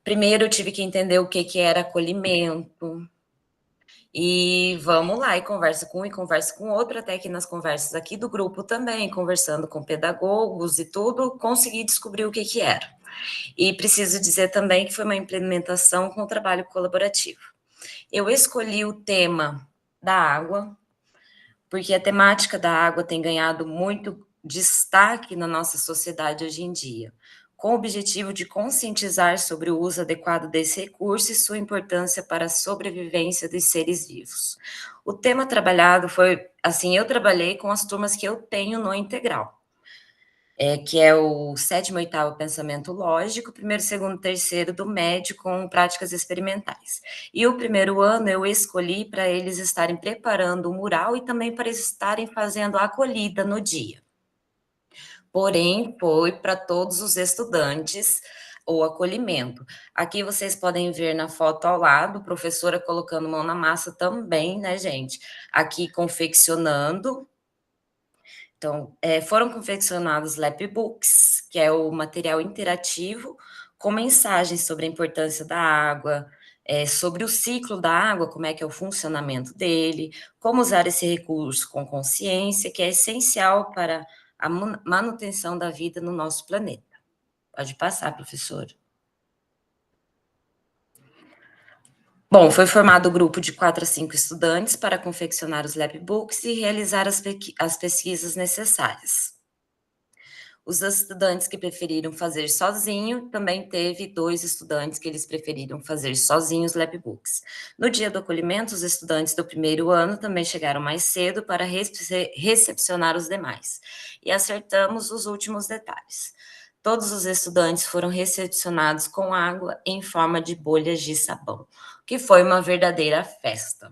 Primeiro eu tive que entender o que era acolhimento, e vamos lá, e conversa com um e conversa com outro, até que nas conversas aqui do grupo também, conversando com pedagogos e tudo, consegui descobrir o que era. E preciso dizer também que foi uma implementação com trabalho colaborativo. Eu escolhi o tema da água, porque a temática da água tem ganhado muito destaque na nossa sociedade hoje em dia, com o objetivo de conscientizar sobre o uso adequado desse recurso e sua importância para a sobrevivência dos seres vivos. O tema trabalhado foi, assim, eu trabalhei com as turmas que eu tenho no integral, que é o 7º e 8º pensamento lógico, 1º, 2º, 3º do médio com práticas experimentais. E o primeiro ano eu escolhi para eles estarem preparando o mural e também para estarem fazendo a acolhida no dia. Porém, foi para todos os estudantes o acolhimento. Aqui vocês podem ver na foto ao lado, professora colocando mão na massa também, né, gente? Aqui confeccionando. Então, foram confeccionados lapbooks, que é o material interativo, com mensagens sobre a importância da água, sobre o ciclo da água, como é que é o funcionamento dele, como usar esse recurso com consciência, que é essencial para a manutenção da vida no nosso planeta. Pode passar, professora. Bom, foi formado o grupo de 4 a 5 estudantes para confeccionar os lapbooks e realizar as pesquisas necessárias. Os estudantes que preferiram fazer sozinho, também teve 2 estudantes que eles preferiram fazer sozinhos os lapbooks. No dia do acolhimento, os estudantes do primeiro ano também chegaram mais cedo para recepcionar os demais. E acertamos os últimos detalhes. Todos os estudantes foram recepcionados com água em forma de bolhas de sabão, que foi uma verdadeira festa.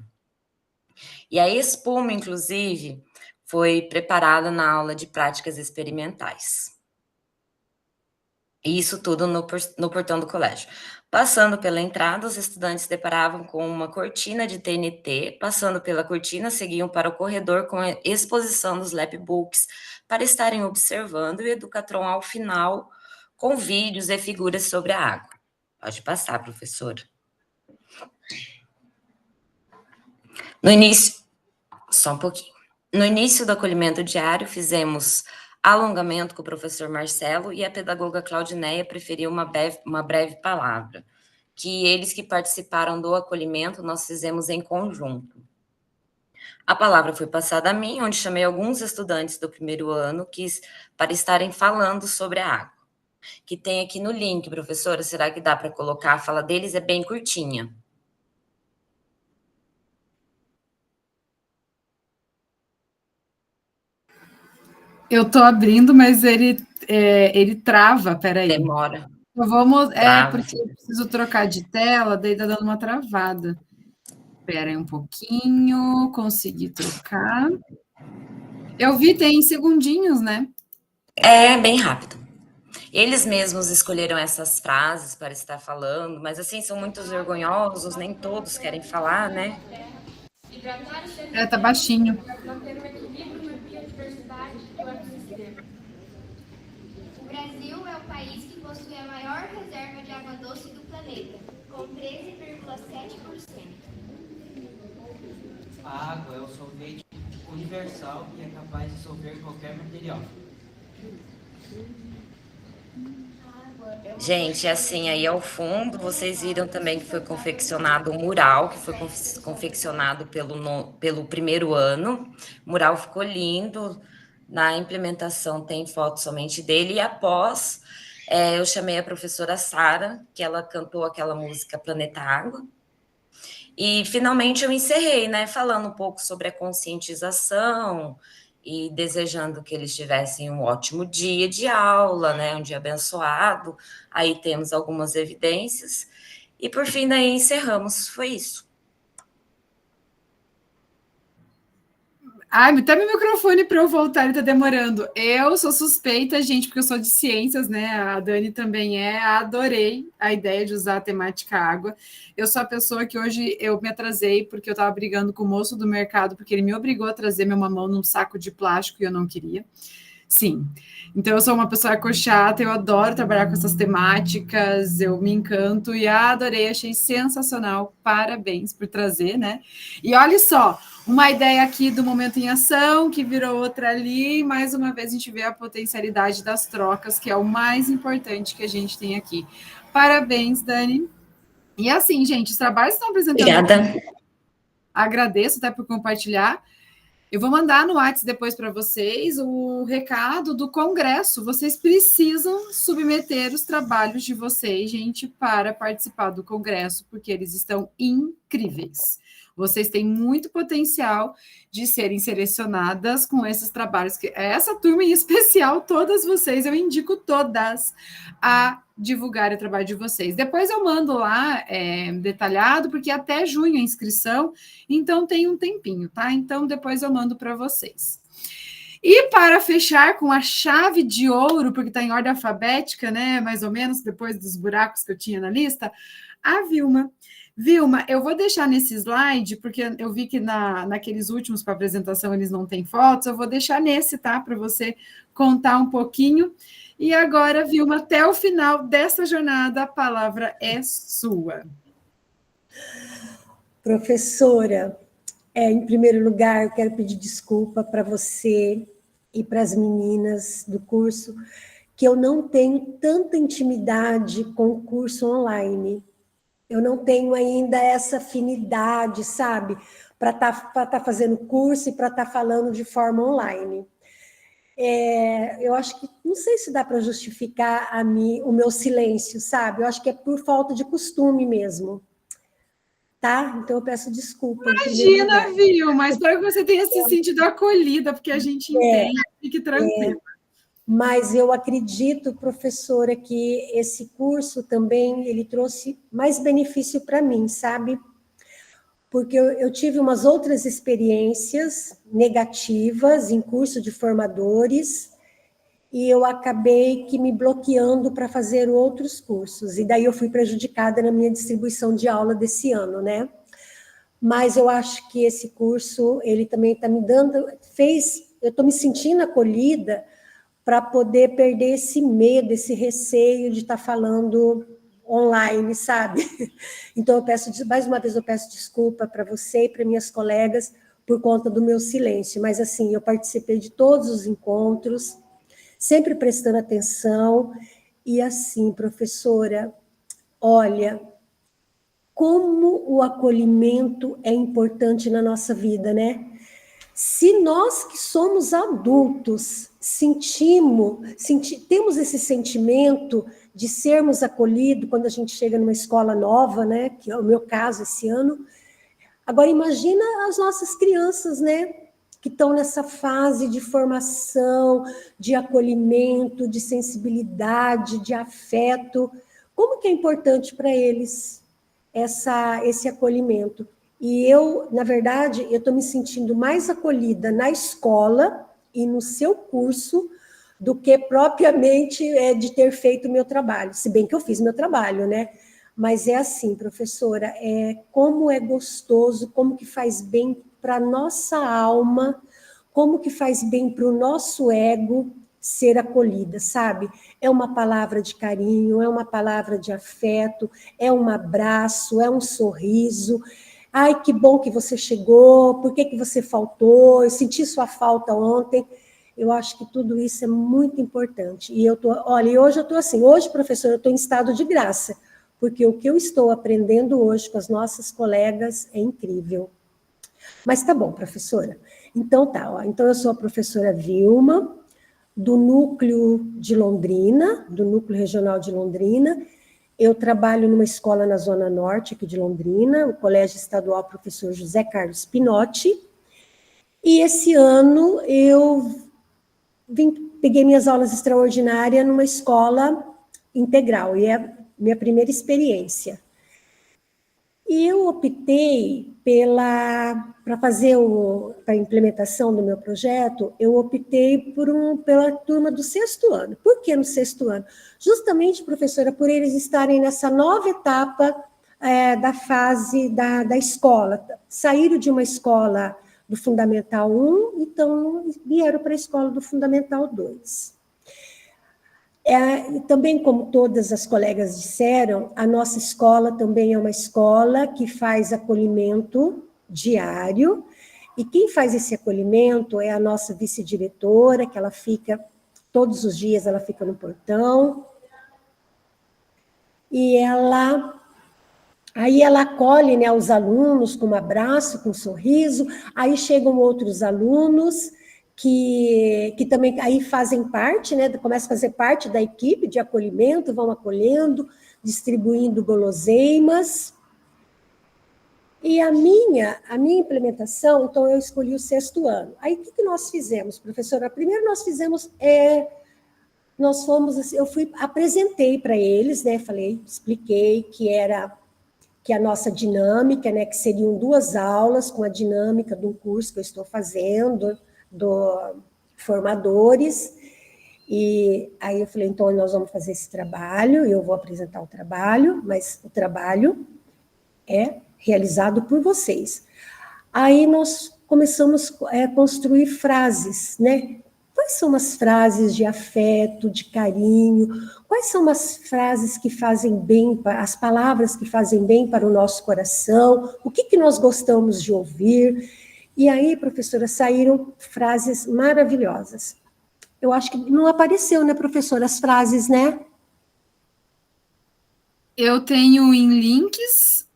E a espuma, inclusive, foi preparada na aula de práticas experimentais. Isso tudo no portão do colégio. Passando pela entrada, os estudantes se deparavam com uma cortina de TNT. Passando pela cortina, seguiam para o corredor com a exposição dos lapbooks para estarem observando e o Educatron ao final com vídeos e figuras sobre a água. Pode passar, professora. No início, só um pouquinho. No início do acolhimento diário, fizemos alongamento com o professor Marcelo e a pedagoga Claudineia preferiu uma breve palavra, que eles que participaram do acolhimento, nós fizemos em conjunto. A palavra foi passada a mim, onde chamei alguns estudantes do primeiro ano para estarem falando sobre a água, que tem aqui no link, professora, será que dá para colocar? A fala deles é bem curtinha. Eu estou abrindo, mas ele trava, peraí. Demora. Então vamos, porque eu preciso trocar de tela, daí tá dando uma travada. Espera aí um pouquinho, consegui trocar. Eu vi, tem segundinhos, né? É, bem rápido. Eles mesmos escolheram essas frases para estar falando, mas assim, são muito vergonhosos, nem todos querem falar, né? Hidratar o ser Tá baixinho. manter o equilíbrio na biodiversidade do ecossistema. O Brasil é o país que possui a maior reserva de água doce do planeta, com 13,7%. A água é o solvente universal e é capaz de dissolver qualquer material. Gente, assim, aí ao fundo, vocês viram também que foi confeccionado um mural, que foi confeccionado pelo primeiro ano. O mural ficou lindo, na implementação tem foto somente dele, e após, eu chamei a professora Sara, que ela cantou aquela música Planeta Água, e finalmente eu encerrei, né, falando um pouco sobre a conscientização, e desejando que eles tivessem um ótimo dia de aula, né, um dia abençoado. Aí temos algumas evidências, e por fim daí encerramos, foi isso. Ai, até meu microfone para eu voltar, ele tá demorando. Eu sou suspeita, gente, porque eu sou de ciências, né? A Dani também é. Adorei a ideia de usar a temática água. Eu sou a pessoa que hoje eu me atrasei porque eu estava brigando com o moço do mercado, porque ele me obrigou a trazer meu mamão num saco de plástico e eu não queria. Sim. Então, eu sou uma pessoa ecochata, eu adoro trabalhar com essas temáticas, eu me encanto e adorei, achei sensacional. Parabéns por trazer, né? E olha só, uma ideia aqui do Momento em Ação, que virou outra ali, e mais uma vez a gente vê a potencialidade das trocas, que é o mais importante que a gente tem aqui. Parabéns, Dani. E assim, gente, os trabalhos estão apresentando... Obrigada. Agradeço até por compartilhar. Eu vou mandar no WhatsApp depois para vocês o recado do Congresso. Vocês precisam submeter os trabalhos de vocês, gente, para participar do Congresso, porque eles estão incríveis. Vocês têm muito potencial de serem selecionadas com esses trabalhos. Essa turma em especial, todas vocês, eu indico todas a divulgar o trabalho de vocês. Depois eu mando lá detalhado, porque até junho a inscrição, então tem um tempinho, tá? Então depois eu mando para vocês. E para fechar com a chave de ouro, porque está em ordem alfabética, né? Mais ou menos, depois dos buracos que eu tinha na lista, a Vilma. Vilma, eu vou deixar nesse slide, porque eu vi que naqueles últimos para apresentação eles não têm fotos, eu vou deixar nesse, tá? Para você contar um pouquinho. E agora, Vilma, até o final dessa jornada, a palavra é sua. Professora, em primeiro lugar, eu quero pedir desculpa para você e para as meninas do curso, que eu não tenho tanta intimidade com o curso online. Eu não tenho ainda essa afinidade, sabe, para tá fazendo curso e para estar falando de forma online. Eu acho que, não sei se dá para justificar o meu silêncio, sabe? Eu acho que é por falta de costume mesmo. Tá? Então eu peço desculpa. Imagina, Vilma, espero que você tenha se sentido acolhida, porque a gente entende, fique tranquila. Mas eu acredito, professora, que esse curso também ele trouxe mais benefício para mim, sabe? Porque eu tive umas outras experiências negativas em curso de formadores e eu acabei que me bloqueando para fazer outros cursos. E daí eu fui prejudicada na minha distribuição de aula desse ano, né? Mas eu acho que esse curso, ele também está me dando... eu estou me sentindo acolhida para poder perder esse medo, esse receio de estar falando online, sabe? Então, mais uma vez, eu peço desculpa para você e para minhas colegas por conta do meu silêncio, mas, assim, eu participei de todos os encontros, sempre prestando atenção, e, assim, professora, olha, como o acolhimento é importante na nossa vida, né? Se nós que somos adultos temos esse sentimento de sermos acolhidos quando a gente chega numa escola nova, né? Que é o meu caso esse ano. Agora, imagina as nossas crianças, né? Que estão nessa fase de formação, de acolhimento, de sensibilidade, de afeto. Como que é importante para eles esse acolhimento? E eu, na verdade, eu estou me sentindo mais acolhida na escola e no seu curso do que propriamente de ter feito o meu trabalho. Se bem que eu fiz meu trabalho, né? Mas é assim, professora, como é gostoso, como que faz bem para a nossa alma, como que faz bem para o nosso ego ser acolhida, sabe? É uma palavra de carinho, é uma palavra de afeto, é um abraço, é um sorriso. Ai, que bom que você chegou, por que você faltou? Eu senti sua falta ontem. Eu acho que tudo isso é muito importante. E olha, hoje eu estou assim, hoje, professora, eu estou em estado de graça, porque o que eu estou aprendendo hoje com as nossas colegas é incrível. Mas tá bom, professora. Então tá, ó. Então eu sou a professora Vilma, do núcleo de Londrina, do núcleo regional de Londrina. Eu trabalho numa escola na Zona Norte aqui de Londrina, o Colégio Estadual Professor José Carlos Pinotti. E esse ano eu peguei minhas aulas extraordinárias numa escola integral, e é a minha primeira experiência. E eu optei para fazer a implementação do meu projeto, eu optei pela turma do 6º ano. Por que no 6º ano? Justamente, professora, por eles estarem nessa nova etapa da fase da escola. Saíram de uma escola do Fundamental 1, então vieram para a escola do Fundamental 2. Também, como todas as colegas disseram, a nossa escola também é uma escola que faz acolhimento diário, e quem faz esse acolhimento é a nossa vice-diretora, que ela fica, todos os dias ela fica no portão, e aí ela acolhe, né, os alunos com um abraço, com um sorriso, aí chegam outros alunos que também aí fazem parte, né, começam a fazer parte da equipe de acolhimento, vão acolhendo, distribuindo guloseimas. E a minha implementação, então eu escolhi o 6º ano. Aí o que nós fizemos, professora? Primeiro nós fizemos, eu apresentei para eles, né, expliquei que a nossa dinâmica, né, que seriam 2 aulas com a dinâmica de um curso que eu estou fazendo, do formadores, e aí eu falei, então nós vamos fazer esse trabalho, eu vou apresentar o trabalho, mas o trabalho é realizado por vocês. Aí nós começamos a construir frases, né? Quais são as frases de afeto, de carinho? Quais são as frases que fazem bem, as palavras que fazem bem para o nosso coração? O que nós gostamos de ouvir? E aí, professora, saíram frases maravilhosas. Eu acho que não apareceu, né, professora, as frases, né? Eu tenho em links.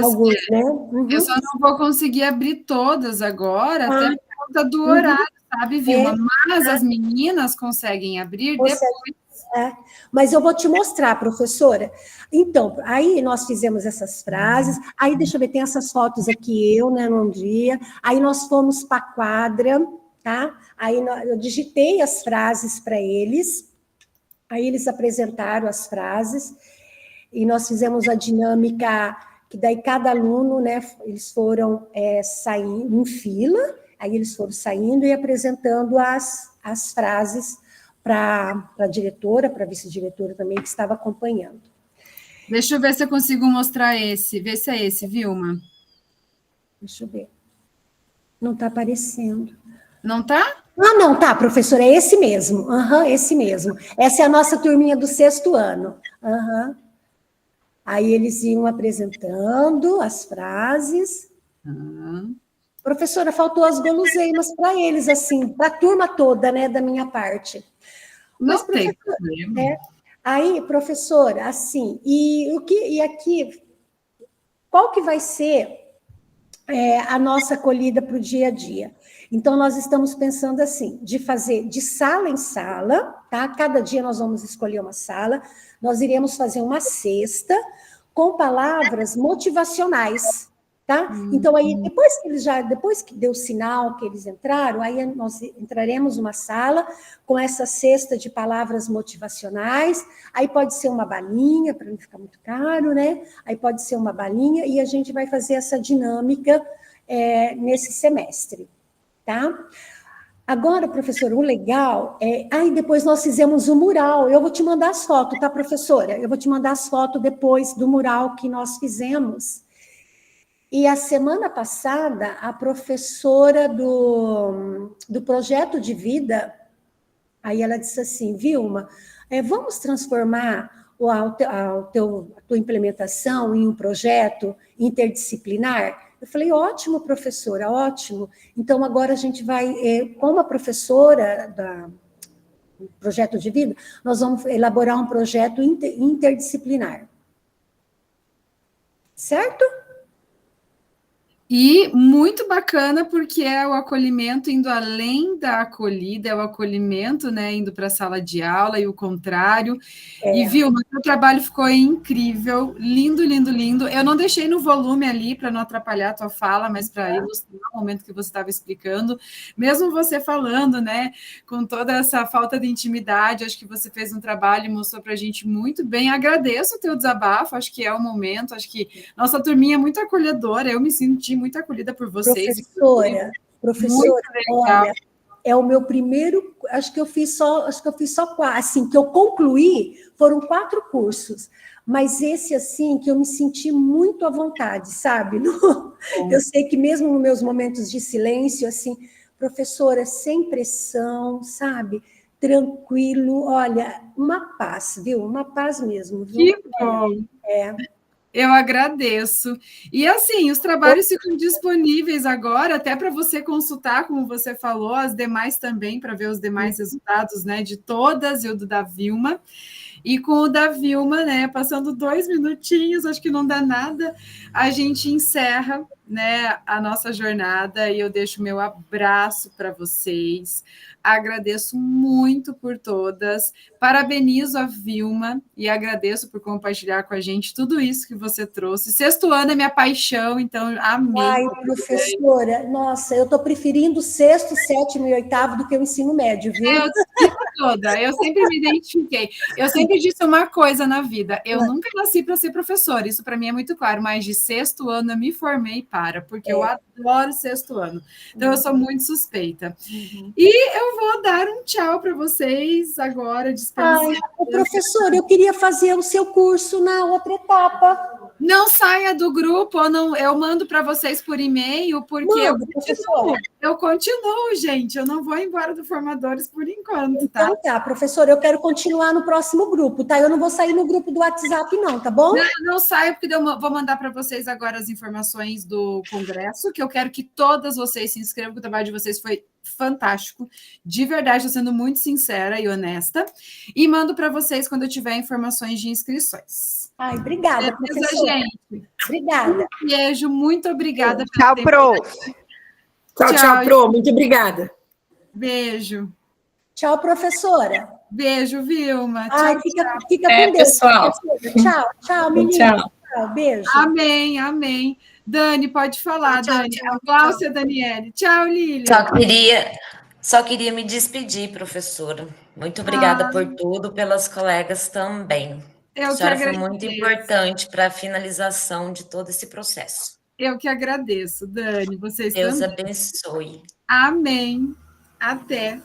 Alguns, né? Uhum. Eu só não vou conseguir abrir todas agora, até por conta do horário, sabe, Vilma? Mas as meninas conseguem abrir depois. Mas eu vou te mostrar, professora. Então, aí nós fizemos essas frases, aí deixa eu ver, tem essas fotos aqui, eu, né, num dia, aí nós fomos para a quadra, tá? Aí eu digitei as frases para eles, aí eles apresentaram as frases, e nós fizemos a dinâmica, que daí cada aluno, né, eles foram saindo em fila, aí eles foram saindo e apresentando as frases para a diretora, para a vice-diretora também, que estava acompanhando. Deixa eu ver se eu consigo mostrar esse. Vê se é esse, Vilma. Deixa eu ver. Não está aparecendo. Não está? Ah, não, tá, professora, é esse mesmo. Esse mesmo. Essa é a nossa turminha do 6º ano. Aí eles iam apresentando as frases. Professora, faltou as guloseimas para eles, assim, para a turma toda, né, da minha parte. Mas, não tem problema. Aí, professora, assim, e aqui, qual que vai ser a nossa acolhida para o dia a dia? Então, nós estamos pensando assim, de fazer de sala em sala, tá? Cada dia nós vamos escolher uma sala, nós iremos fazer uma cesta com palavras motivacionais, tá? Então, aí, depois que deu o sinal que eles entraram, aí nós entraremos numa sala com essa cesta de palavras motivacionais, aí pode ser uma balinha, para não ficar muito caro, né? Aí pode ser uma balinha, e a gente vai fazer essa dinâmica nesse semestre, tá? Agora, professora, o legal é... Aí depois nós fizemos o mural. Eu vou te mandar as fotos, tá, professora? Eu vou te mandar as fotos depois do mural que nós fizemos. E a semana passada, a professora do projeto de vida, aí ela disse assim, Vilma, vamos transformar a tua implementação em um projeto interdisciplinar? Eu falei, ótimo, professora, ótimo. Então, agora a gente vai, como a professora do projeto de vida, nós vamos elaborar um projeto interdisciplinar. Certo? E muito bacana, porque é o acolhimento indo além da acolhida, é o acolhimento, né, indo para a sala de aula e o contrário. E, Vilma, o trabalho ficou incrível, lindo, lindo, lindo. Eu não deixei no volume ali para não atrapalhar a tua fala, mas para ilustrar o momento que você estava explicando. Mesmo você falando, né, com toda essa falta de intimidade, acho que você fez um trabalho e mostrou para a gente muito bem. Agradeço o teu desabafo, acho que é o momento, acho que nossa turminha é muito acolhedora, eu me senti muito acolhida por vocês. Professora, olha, é o meu primeiro, acho que eu fiz só 4, assim, que eu concluí, foram 4 cursos, mas esse, assim, que eu me senti muito à vontade, sabe? Eu sei que mesmo nos meus momentos de silêncio, assim, professora, sem pressão, sabe? Tranquilo, olha, uma paz, viu? Uma paz mesmo, viu? Que bom! Eu agradeço. E assim, os trabalhos ficam disponíveis agora, até para você consultar, como você falou, as demais também, para ver os demais resultados, né, de todas e o da Vilma. E com o da Vilma, né, passando 2 minutinhos, acho que não dá nada, a gente encerra, né, a nossa jornada e eu deixo meu abraço para vocês. Agradeço muito por todas, parabenizo a Vilma e agradeço por compartilhar com a gente tudo isso que você trouxe. 6º ano é minha paixão, então amei. Ai, professora, nossa, eu estou preferindo 6º, 7º e 8º do que o ensino médio, viu? Eu sempre me identifiquei. Eu sempre disse uma coisa na vida, eu nunca nasci para ser professora, isso para mim é muito claro, mas de 6º ano eu me formei porque eu adoro 6º ano. Então, eu sou muito suspeita. E eu vou dar um tchau para vocês agora, dispensando. Professor, eu queria fazer o seu curso na outra etapa. Não saia do grupo, eu mando para vocês por e-mail, porque eu continuo, gente. Eu não vou embora do Formadores por enquanto, tá? Então tá, professora, eu quero continuar no próximo grupo, tá? Eu não vou sair no grupo do WhatsApp, não, tá bom? Não saio, porque eu vou mandar para vocês agora as informações do congresso, que eu quero que todas vocês se inscrevam, porque o trabalho de vocês foi fantástico. De verdade, estou sendo muito sincera e honesta. E mando para vocês quando eu tiver informações de inscrições. Ai, obrigada, professora. Gente. Obrigada. Um beijo, muito obrigada. Tchau, Pro. Tchau, Pro. Muito obrigada. Beijo. Tchau, professora. Beijo, Vilma. Ai, fica com Deus, pessoal. Professora. Tchau, menina. Tchau, beijo. Amém, amém. Dani, pode falar, Dani. Cláudia, Daniele. Tchau, Lília. Só queria me despedir, professora. Muito obrigada por tudo, pelas colegas também. A senhora foi muito importante para a finalização de todo esse processo. Eu que agradeço, Dani. Vocês Deus também. abençoe. Amém. Até.